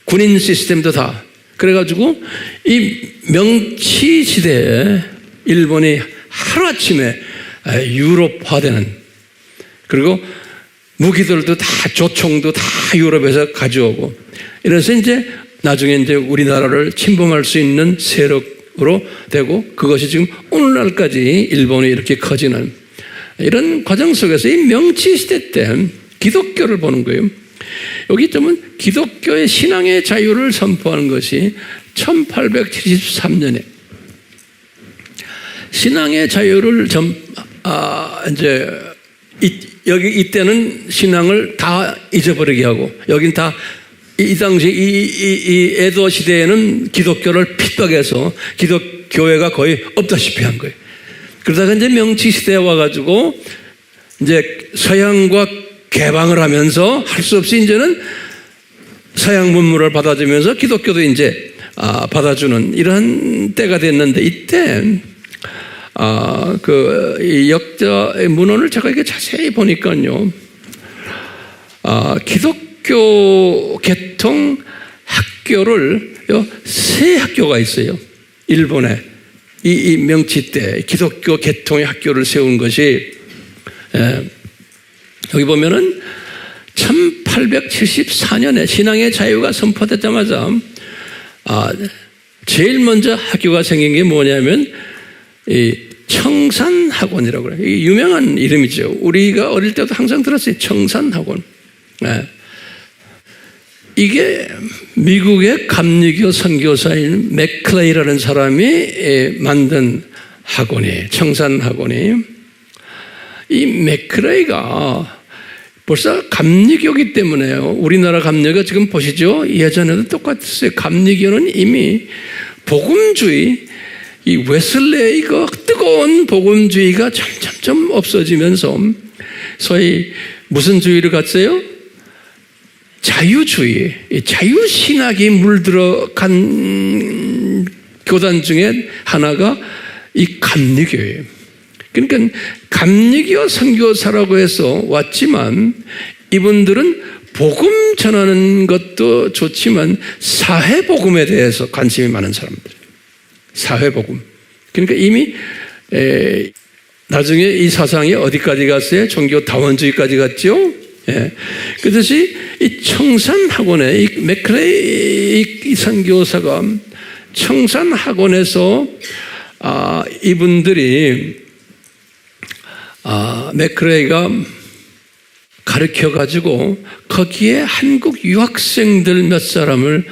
군인 시스템도 다. 그래가지고 이 명치 시대에 일본이 하루아침에 유럽화되는, 그리고 무기들도 다, 조총도 다 유럽에서 가져오고, 이래서 이제 나중에 이제 우리나라를 침범할 수 있는 세력으로 되고, 그것이 지금 오늘날까지 일본이 이렇게 커지는 이런 과정 속에서 이 명치 시대 때 기독교를 보는 거예요. 여기 점은 기독교의 신앙의 자유를 선포하는 것이 1873년에 신앙의 자유를 이때는 신앙을 다 잊어버리게 하고, 여긴 다 이 당시 이 에도 시대에는 기독교를 핍박해서 기독교회가 거의 없다시피 한 거예요. 그러다가 이제 명치 시대에 와가지고 이제 서양과 개방을 하면서 할 수 없이 이제는 서양 문물을 받아주면서 기독교도 이제 받아주는 이런 때가 됐는데, 이때 이 역사의 문헌을 제가 이렇게 자세히 보니까요, 기독교 계통 학교를 세 학교가 있어요. 일본에 이 명치 때 기독교 계통의 학교를 세운 것이, 여기 보면은 1874년에 신앙의 자유가 선포되자마자 제일 먼저 학교가 생긴 게 뭐냐면 이 청산학원이라고 그래요. 이 유명한 이름이죠. 우리가 어릴 때도 항상 들었어요. 청산학원. 이게 미국의 감리교 선교사인 맥클레이라는 사람이 만든 학원이에요. 청산학원이. 이 맥클레이가 벌써 감리교이기 때문에요. 우리나라 감리교가 지금 보시죠. 예전에도 똑같았어요. 감리교는 이미 복음주의, 이 웨슬레이가 뜨거운 복음주의가 점점 없어지면서 소위 무슨 주의를 갖어요? 자유주의, 자유신학이 물들어간 교단 중에 하나가 이 감리교예요. 그러니까 감리교 선교사라고 해서 왔지만, 이분들은 복음 전하는 것도 좋지만 사회복음에 대해서 관심이 많은 사람들. 사회복음. 그러니까 이미 나중에 이 사상이 어디까지 갔어요? 종교 다원주의까지 갔죠? 그것이 이 청산학원에 이 맥클레이 선교사가 청산학원에서 이분들이 맥클레이가 가르쳐가지고 거기에 한국 유학생들 몇 사람을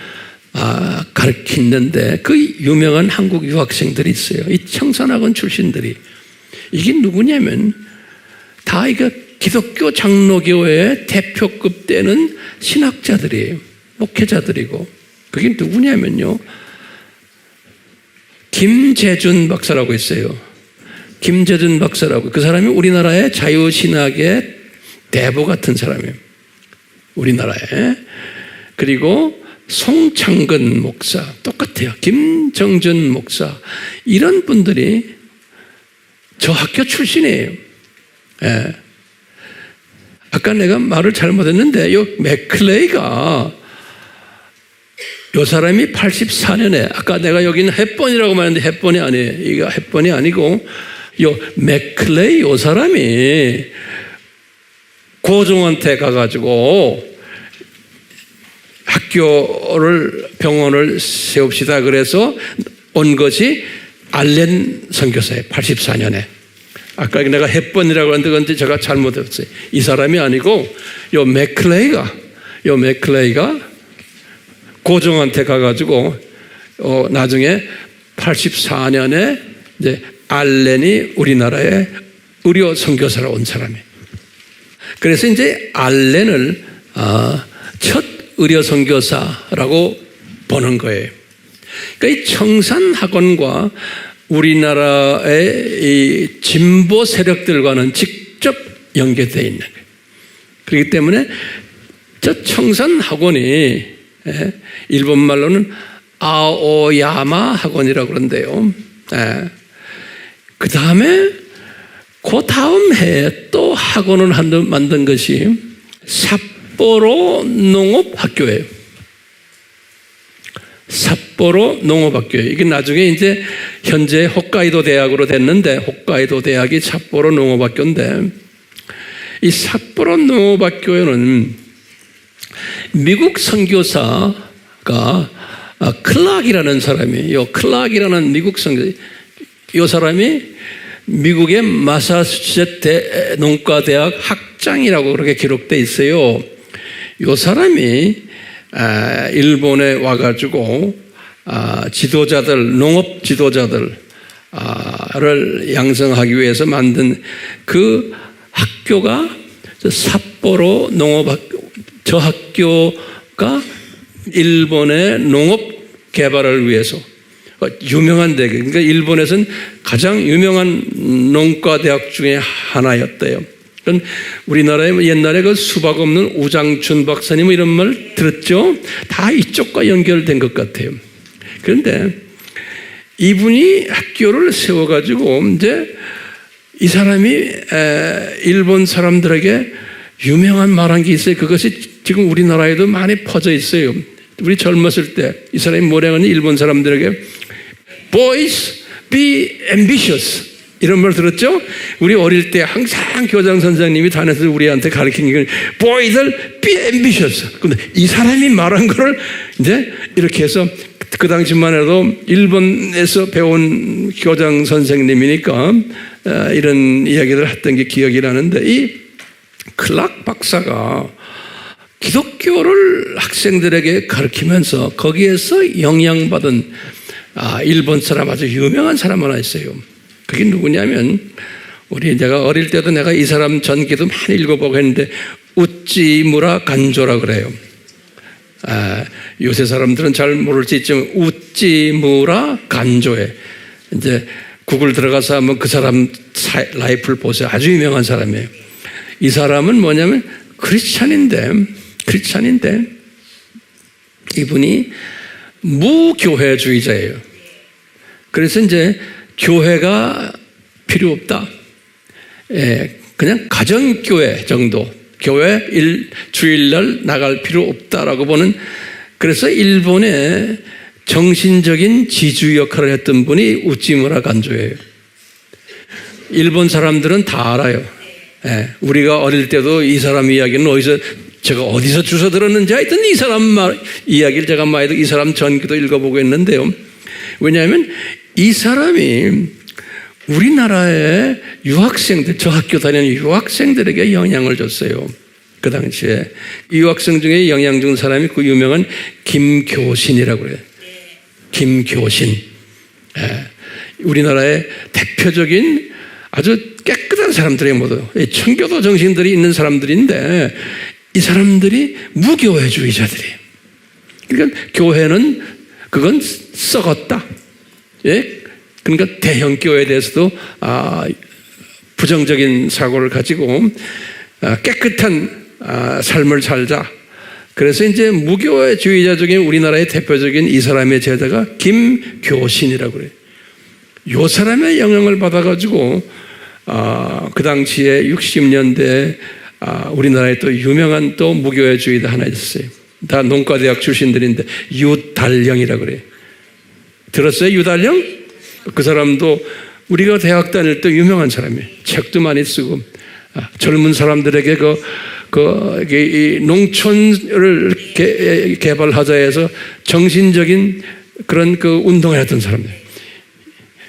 가르치는데, 그 유명한 한국 유학생들이 있어요. 이 청산학원 출신들이. 이게 누구냐면 다 이거 기독교 장로교회의 대표급 되는 신학자들이에요. 목회자들이고. 그게 누구냐면요, 김재준 박사라고 있어요. 김재준 박사라고. 그 사람이 우리나라의 자유신학의 대부 같은 사람이에요. 우리나라에. 그리고 송창근 목사 똑같아요. 김정준 목사, 이런 분들이 저 학교 출신이에요. 아까 내가 말을 잘못했는데 이 맥클레이가 요 사람이 84년에 아까 내가 여기는 헵번이라고 말했는데 헵번이 아니에요. 이거 헵번이 아니고 요 맥클레이 요 사람이 고종한테 가가지고 병원을 세웁시다 그래서 온 것이 알렌 선교사예요. 84년에. 아까 내가 헵번이라고 했는데 그건 제가 잘못했어요. 이 사람이 아니고 요 맥클레이가 고종한테 가가지고 나중에 84년에 이제 알렌이 우리나라에 의료 선교사로 온 사람이에요. 그래서 이제 알렌을 첫 의료 선교사라고 보는 거예요. 그러니까 이 청산학원과 우리나라의 이 진보 세력들과는 직접 연계되어 있는 거예요. 그렇기 때문에 저 청산학원이 일본 말로는 아오야마 학원이라고 그러는데요. 그 다음에 그 다음 해에 또 학원을 만든 것이 삿포로 농업학교예요. 삿포로 농업학교예요. 이게 나중에 이제 현재 홋카이도 대학으로 됐는데 홋카이도 대학이 삿포로 농업학교인데 이 삿포로 농업학교에는 미국 선교사가 클락이라는 사람이 클락이라는 미국 선교사 이 사람이 미국의 마사추세츠 농과대학 학장이라고 그렇게 기록되어 있어요. 이 사람이 일본에 와가지고 농업 지도자들을 양성하기 위해서 만든 그 학교가 삿포로 농업학교. 저 학교가 일본의 농업 개발을 위해서 유명한 대학, 그러니까 일본에서는 가장 유명한 농과 대학 중에 하나였대요. 우리나라에 옛날에 그 수박 없는 우장춘 박사님 이런 말 들었죠? 다 이쪽과 연결된 것 같아요. 그런데 이분이 학교를 세워가지고 이제 이 사람이 일본 사람들에게 유명한 말한 게 있어요. 그것이 지금 우리나라에도 많이 퍼져 있어요. 우리 젊었을 때 이 사람이 뭐라고 하니 일본 사람들에게 Boys, be ambitious 이런 말 들었죠? 우리 어릴 때 항상 교장 선생님이 다녀서 우리한테 가르치는 게 Boy들, be ambitious. 근데 이 사람이 말한 거를 이제 이렇게 해서 그 당시만 해도 일본에서 배운 교장 선생님이니까 이런 이야기를 했던 게 기억이 나는데 이 클락 박사가 기독교를 학생들에게 가르치면서 거기에서 영향받은 일본 사람 아주 유명한 사람 하나 있어요. 그게 누구냐면 내가 어릴 때도 내가 이 사람 전기도 많이 읽어보고 했는데 우찌무라 간조라 그래요. 요새 사람들은 잘 모를지 있지만 우찌무라 간조에 이제 구글 들어가서 한번 그 사람 라이프를 보세요. 아주 유명한 사람이에요. 이 사람은 뭐냐면 크리스찬인데 이분이 무교회주의자예요. 그래서 이제 교회가 필요 없다. 그냥 가정교회 정도. 교회 주일날 나갈 필요 없다라고 보는 그래서 일본의 정신적인 지주 역할을 했던 분이 우찌무라 간조예요. 일본 사람들은 다 알아요. 우리가 어릴 때도 이 사람 이야기는 제가 어디서 주워 들었는지 하여튼 이 사람 이야기를 제가 많이 이 사람 전기도 읽어보고 했는데요. 왜냐하면 이 사람이 우리나라의 유학생들, 저 학교 다니는 유학생들에게 영향을 줬어요. 그 당시에 유학생 중에 영향 준 사람이 그 유명한 김교신이라고 그래요. 김교신. 우리나라의 대표적인 아주 깨끗한 사람들이 모두 청교도 정신들이 있는 사람들인데 이 사람들이 무교회주의자들이에요. 그러니까 교회는 그건 썩었다. 그러니까 대형 교회에 대해서도 부정적인 사고를 가지고 깨끗한 삶을 살자. 그래서 이제 무교회주의자 중에 우리나라의 대표적인 이 사람의 제자가 김교신이라고 그래요. 이 사람의 영향을 받아가지고 그 당시에 60년대 우리나라에 또 유명한 또 무교회주의자 하나 있었어요. 다 농과대학 출신들인데 유달령이라고 그래요. 들었어요? 유달령? 그 사람도 우리가 대학 다닐 때 유명한 사람이에요. 책도 많이 쓰고 젊은 사람들에게 이 농촌을 개발하자 해서 정신적인 그런 운동을 했던 사람들.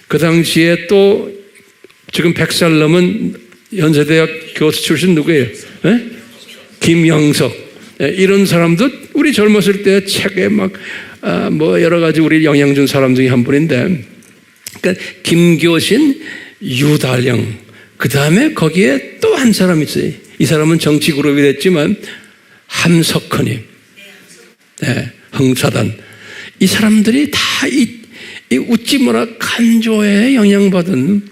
그 당시에 또 지금 100살 넘은 연세대학 교수 출신 누구예요? 네? 김영석. 이런 사람도 우리 젊었을 때 책에 여러 가지 우리 영향 준 사람 중에 한 분인데, 그러니까 김교신, 유달령, 그 다음에 거기에 또 한 사람 있어요. 이 사람은 정치 그룹이 됐지만 함석헌이, 흥사단, 이 사람들이 다 이 웃지마라 간조에 영향받은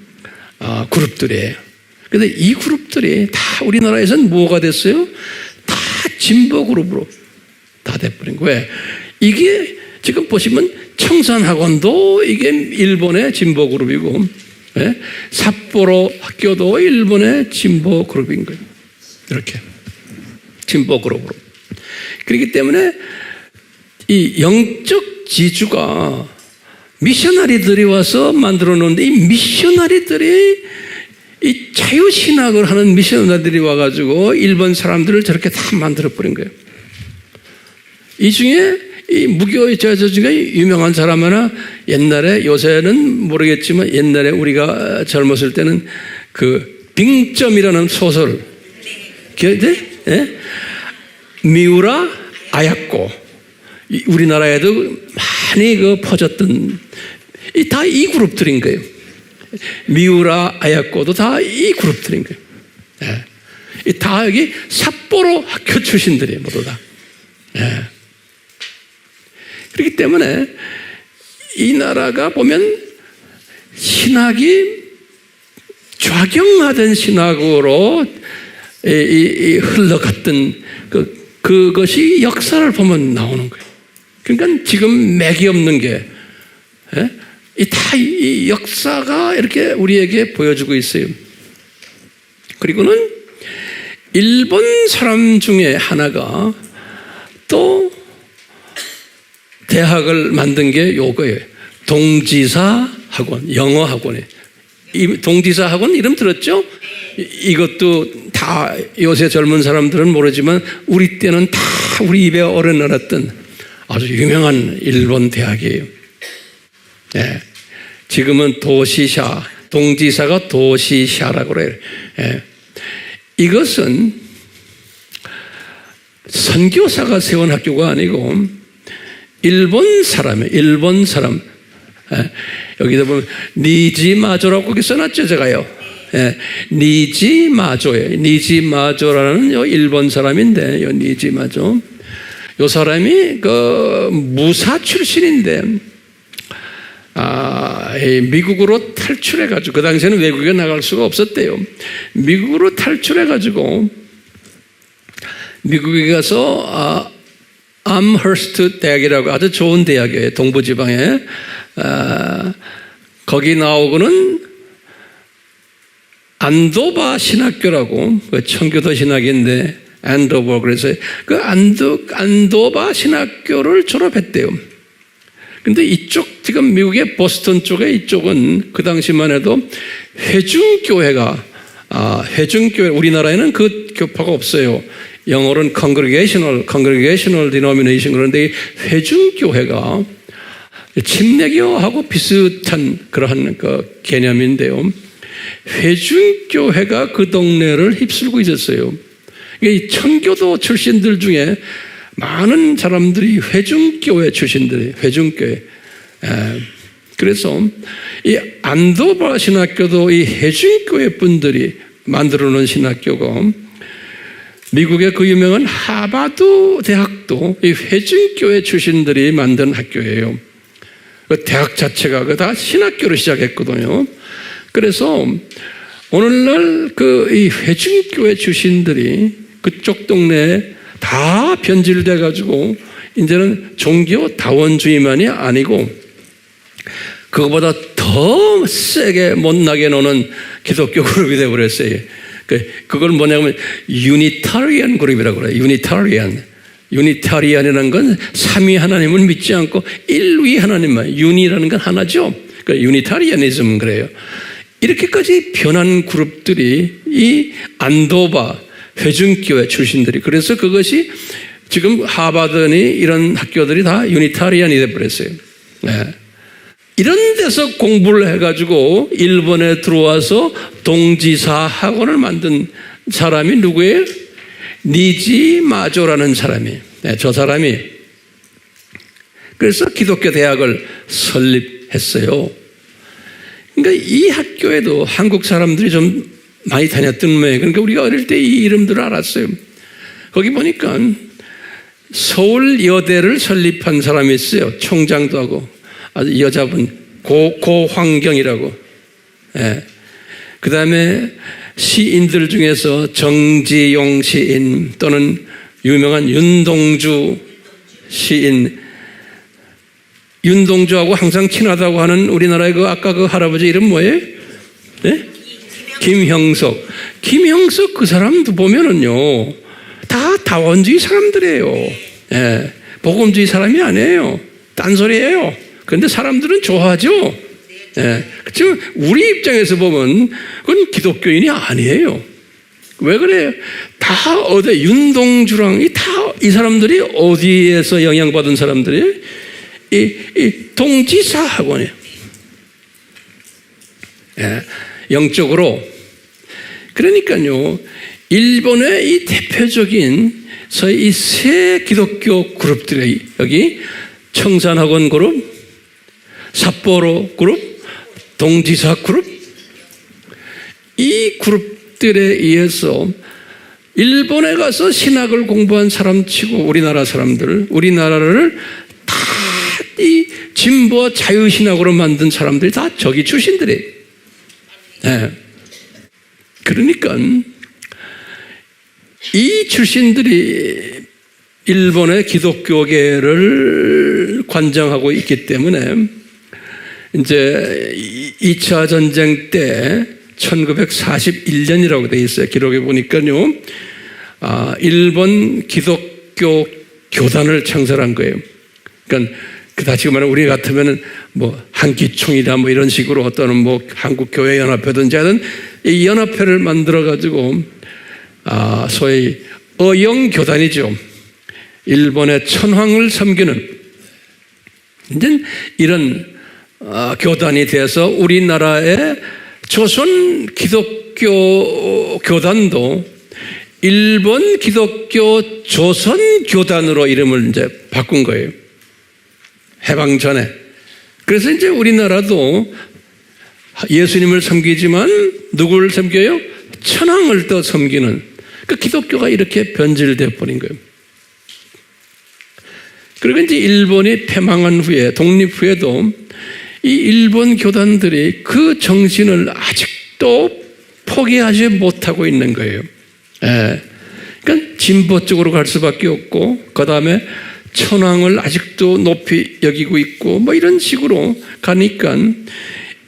그룹들이에요. 그런데 이 그룹들이 다 우리나라에서는 뭐가 됐어요? 다 진보 그룹으로 다 돼버린 거예요. 이게 지금 보시면 청산학원도 이게 일본의 진보 그룹이고, 삿포로 학교도 일본의 진보 그룹인 거예요. 이렇게 진보 그룹으로. 그렇기 때문에 이 영적 지주가 미셔너리들이 와서 만들어 놓는데, 이 미셔너리들이 이 자유신학을 하는 미셔너리들이 와가지고 일본 사람들을 저렇게 다 만들어버린 거예요. 이 중에 이 무교자 중에 유명한 사람 하나, 옛날에, 요새는 모르겠지만 옛날에 우리가 젊었을 때는 빙점이라는 소설 기억돼? 미우라 아야코, 우리나라에도 많이 퍼졌던 다 이 그룹들인 거예요. 미우라 아야코도 다 이 그룹들인 거예요. 다 여기 삿포로 학교 출신들이에요, 모두 다. 그렇기 때문에 이 나라가 보면 신학이 좌경화된 신학으로 흘러갔던 그것이 역사를 보면 나오는 거예요. 그러니까 지금 맥이 없는 게, 이 역사가 이렇게 우리에게 보여주고 있어요. 그리고는 일본 사람 중에 하나가 또 대학을 만든 게 요거예요. 동지사 학원, 영어 학원에. 이 동지사 학원 이름 들었죠? 이것도 다 요새 젊은 사람들은 모르지만 우리 때는 다 우리 입에 어려놨던 아주 유명한 일본 대학이에요. 지금은 도시샤, 동지사가 도시샤라고 그래요. 이것은 선교사가 세운 학교가 아니고 일본 사람이에요. 일본 사람. 여기다 보면 니지마조라고 거기 써놨죠, 제가요. 니지마조예요. 니지마조라는 요 일본 사람인데, 요 니지마조. 요 사람이 무사 출신인데, 미국으로 탈출해가지고, 그 당시에는 외국에 나갈 수가 없었대요. 미국으로 탈출해가지고, 미국에 가서, 암허스트 대학이라고 아주 좋은 대학이에요. 동부지방에. 거기 나오고는 안도바 신학교라고, 청교도 신학인데, 안도바, 그래서 안도바 신학교를 졸업했대요. 근데 이쪽, 지금 미국의 보스턴 쪽에 이쪽은 그 당시만 해도 회중교회가, 회중교회, 우리나라에는 그 교파가 없어요. 영어로는 congregational denomination, 그런데 회중교회가 침례교하고 비슷한 그러한 개념인데요. 회중교회가 그 동네를 휩쓸고 있었어요. 이 청교도 출신들 중에 많은 사람들이 회중교회 출신들이에요. 회중교회. 그래서 이 안도바 신학교도 이 회중교회 분들이 만들어 놓은 신학교고, 미국의 그 유명한 하버드 대학도 이 회중교회 출신들이 만든 학교예요. 그 대학 자체가 다 신학교로 시작했거든요. 그래서 오늘날 이 회중교회 출신들이 그쪽 동네에 다 변질돼 가지고 이제는 종교 다원주의만이 아니고 그거보다 더 세게 못나게 노는 기독교 그룹이 되어버렸어요. 그걸 뭐냐면 유니타리안 그룹이라고 그래요. 유니타리안. 유니타리안이라는 건 삼위 하나님을 믿지 않고 일위 하나님만, 윤이라는 건 하나죠. 그러니까 유니타리아니즘은 그래요. 이렇게까지 변한 그룹들이 이 안도바 회중교회 출신들이, 그래서 그것이 지금 하버드니 이런 학교들이 다 유니타리안이 되어버렸어요. 네. 이런 데서 공부를 해가지고 일본에 들어와서 동지사 학원을 만든 사람이 누구예요? 니지마조라는 사람이에요. 네, 저 사람이 그래서 기독교 대학을 설립했어요. 그러니까 이 학교에도 한국 사람들이 좀 많이 다녔던 모양이에요. 그러니까 우리가 어릴 때 이 이름들을 알았어요. 거기 보니까 서울여대를 설립한 사람이 있어요. 총장도 하고 아주 여자분 고황경이라고. 예. 그 다음에 시인들 중에서 정지용 시인 또는 유명한 윤동주 시인, 윤동주하고 항상 친하다고 하는 우리나라의 아까 그 할아버지 이름 뭐예요? 네? 김형석. 김형석 그 사람도 보면은요, 다 다원주의 사람들이에요. 예. 복음주의 사람이 아니에요. 딴소리예요. 그런데 사람들은 좋아하죠. 예. 그렇죠? 우리 입장에서 보면 그건 기독교인이 아니에요. 왜 그래요? 다 어디 윤동주랑 이 사람들이 어디에서 영향받은 사람들이에요? 이 동지사 학원이에요. 예. 영적으로. 그러니까요, 일본의 이 대표적인 이 세 기독교 그룹들이 여기 청산학원 그룹, 삿포로 그룹, 동지사 그룹, 이 그룹들에 의해서 일본에 가서 신학을 공부한 사람 치고 우리나라 사람들, 우리나라를 다 이 진보와 자유신학으로 만든 사람들이 다 저기 출신들이에요. 네. 그러니까 이 출신들이 일본의 기독교계를 관장하고 있기 때문에 이제 2차 전쟁 때 1941년이라고 되어 있어요. 기록에 보니까요. 일본 기독교 교단을 창설한 거예요. 그러니까 다시 말하면 우리 같으면은 뭐 한기총이다 뭐 이런 식으로 어떤 뭐 한국교회 연합회든지 하든 이 연합회를 만들어 가지고 소위 어영 교단이죠. 일본의 천황을 섬기는 이제 이런 교단이 돼서 우리나라의 조선 기독교 교단도 일본 기독교 조선 교단으로 이름을 이제 바꾼 거예요. 해방 전에. 그래서 이제 우리나라도 예수님을 섬기지만 누구를 섬겨요? 천황을 또 섬기는. 그 기독교가 이렇게 변질되어 버린 거예요. 그리고 이제 일본이 패망한 후에, 독립 후에도 이 일본 교단들이 그 정신을 아직도 포기하지 못하고 있는 거예요. 예. 그러니까 진보 쪽으로 갈 수밖에 없고, 그 다음에 천황을 아직도 높이 여기고 있고, 뭐 이런 식으로 가니까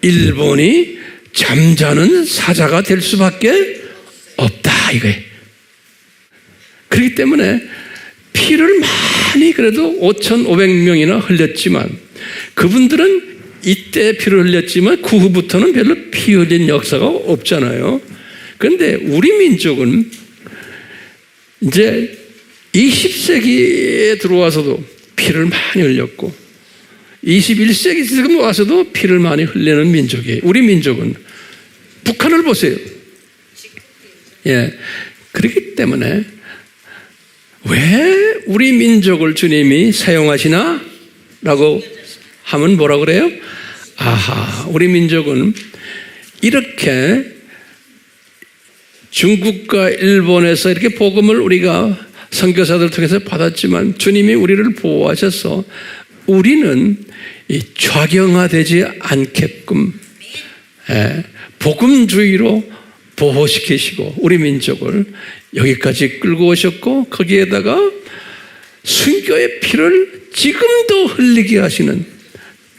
일본이 잠자는 사자가 될 수밖에 없다, 이거예요. 그렇기 때문에 피를 많이 그래도 5,500명이나 흘렸지만, 그분들은 이때 피를 흘렸지만 그 후부터는 별로 피 흘린 역사가 없잖아요. 그런데 우리 민족은 이제 20세기에 들어와서도 피를 많이 흘렸고 21세기 지금 와서도 피를 많이 흘리는 민족이에요. 우리 민족은. 북한을 보세요. 예. 그렇기 때문에 왜 우리 민족을 주님이 사용하시나? 라고 하면 뭐라 그래요? 아하, 우리 민족은 이렇게 중국과 일본에서 이렇게 복음을 우리가 선교사들 통해서 받았지만 주님이 우리를 보호하셔서 우리는 이 좌경화되지 않게끔 복음주의로 보호시키시고 우리 민족을 여기까지 끌고 오셨고 거기에다가 순교의 피를 지금도 흘리게 하시는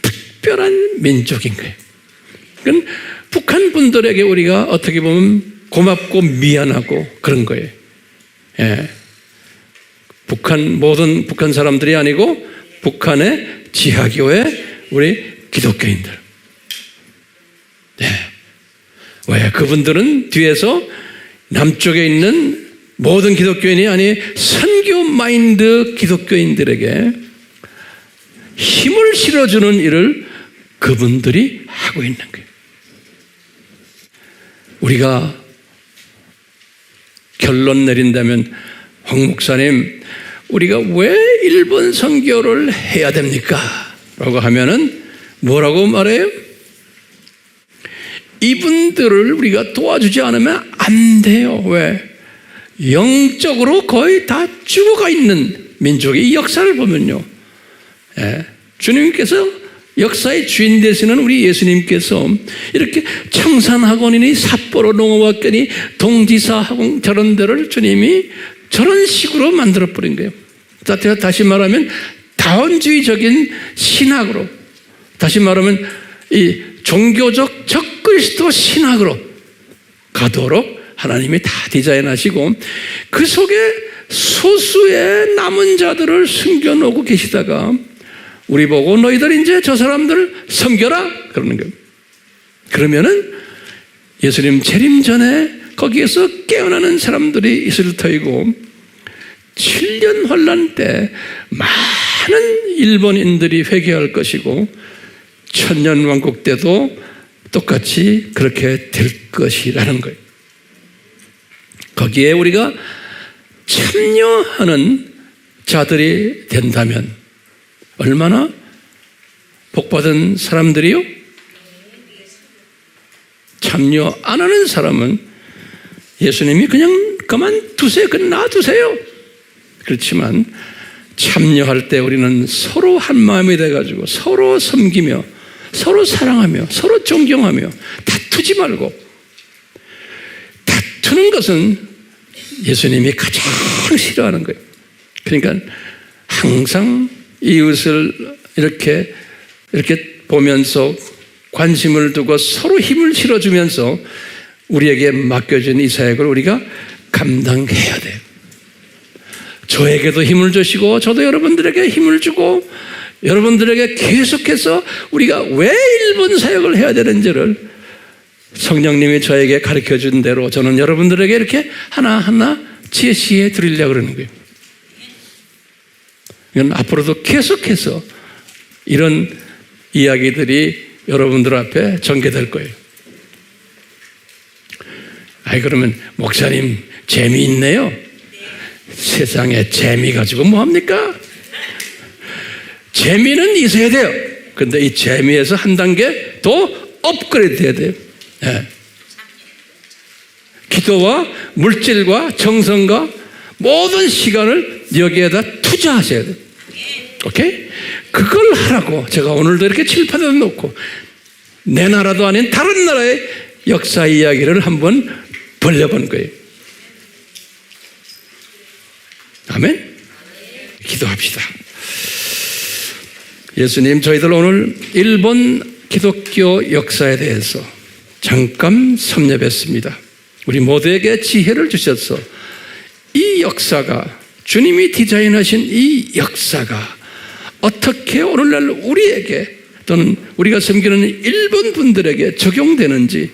특별한 민족인 거예요. 그건 북한 분들에게 우리가 어떻게 보면 고맙고 미안하고 그런 거예요. 예. 모든 북한 사람들이 아니고 북한의 지하교회 우리 기독교인들. 네. 왜? 그분들은 뒤에서 남쪽에 있는 모든 기독교인이 아니 선교 마인드 기독교인들에게 힘을 실어주는 일을 그분들이 하고 있는 거예요. 우리가 결론 내린다면 황 목사님, 우리가 왜 일본 선교를 해야 됩니까? 라고 하면은 뭐라고 말해요? 이분들을 우리가 도와주지 않으면 안 돼요. 왜? 영적으로 거의 다 죽어가 있는 민족의 이 역사를 보면요. 예, 주님께서 역사의 주인 되시는 우리 예수님께서 이렇게 청산학원이니 삿포로 농업학교니 동지사학원 저런 데를 주님이 저런 식으로 만들어버린 거예요. 다시 말하면 다원주의적인 신학으로, 다시 말하면 이 종교적 적그리스도 신학으로 가도록 하나님이 다 디자인하시고 그 속에 소수의 남은 자들을 숨겨놓고 계시다가 우리 보고 너희들 이제 저 사람들을 섬겨라 그러는 거예요. 그러면은 예수님 재림 전에 거기에서 깨어나는 사람들이 있을 터이고 7년 환란 때 많은 일본인들이 회개할 것이고 천년 왕국 때도 똑같이 그렇게 될 것이라는 거예요. 거기에 우리가 참여하는 자들이 된다면 얼마나 복받은 사람들이요? 참여 안 하는 사람은 예수님이 그냥 그만두세요. 그냥 놔두세요. 그렇지만 참여할 때 우리는 서로 한 마음이 돼가지고 서로 섬기며 서로 사랑하며 서로 존경하며 다투지 말고, 다투는 것은 예수님이 가장 싫어하는 거예요. 그러니까 항상 이웃을 이렇게 보면서 관심을 두고 서로 힘을 실어주면서 우리에게 맡겨진 이 사역을 우리가 감당해야 돼요. 저에게도 힘을 주시고 저도 여러분들에게 힘을 주고 여러분들에게 계속해서 우리가 왜 일본 사역을 해야 되는지를 성령님이 저에게 가르쳐준 대로 저는 여러분들에게 이렇게 하나하나 제시해 드리려고 그러는 거예요. 이건 앞으로도 계속해서 이런 이야기들이 여러분들 앞에 전개될 거예요. 그러면 목사님 재미있네요. 세상에 재미 가지고 뭐합니까? 재미는 있어야 돼요. 근데 이 재미에서 한 단계 더 업그레이드 해야 돼요. 네. 기도와 물질과 정성과 모든 시간을 여기에다 투자하셔야 돼요. 오케이? 그걸 하라고 제가 오늘도 이렇게 칠판에 놓고 내 나라도 아닌 다른 나라의 역사 이야기를 한번 벌려본 거예요. 아멘? 기도합시다. 예수님, 저희들 오늘 일본 기독교 역사에 대해서 잠깐 섭렵했습니다. 우리 모두에게 지혜를 주셔서 이 역사가, 주님이 디자인하신 이 역사가 어떻게 오늘날 우리에게 또는 우리가 섬기는 일본 분들에게 적용되는지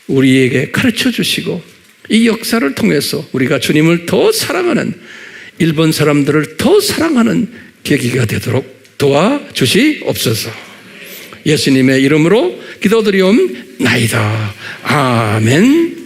우리에게 가르쳐 주시고 이 역사를 통해서 우리가 주님을 더 사랑하는, 일본 사람들을 더 사랑하는 계기가 되도록 도와주시옵소서. 예수님의 이름으로 기도드리옵나이다. 아멘.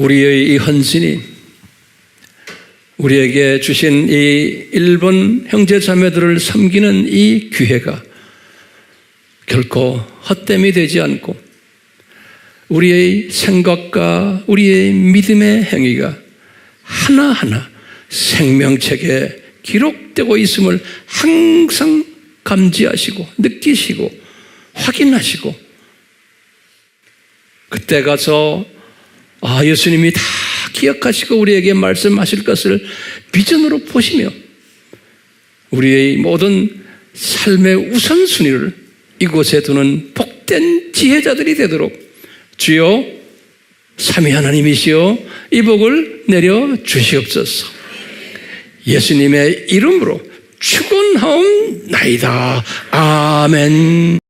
우리의 이 헌신이 우리에게 주신 이 일본 형제 자매들을 섬기는 이 기회가 결코 헛됨이 되지 않고 우리의 생각과 우리의 믿음의 행위가 하나하나 생명책에 기록되고 있음을 항상 감지하시고 느끼시고 확인하시고 그때 가서 예수님이 다 기억하시고 우리에게 말씀하실 것을 비전으로 보시며 우리의 모든 삶의 우선순위를 이곳에 두는 복된 지혜자들이 되도록 주여 삼위 하나님이시여 이 복을 내려 주시옵소서. 예수님의 이름으로 축원하옵나이다. 아멘.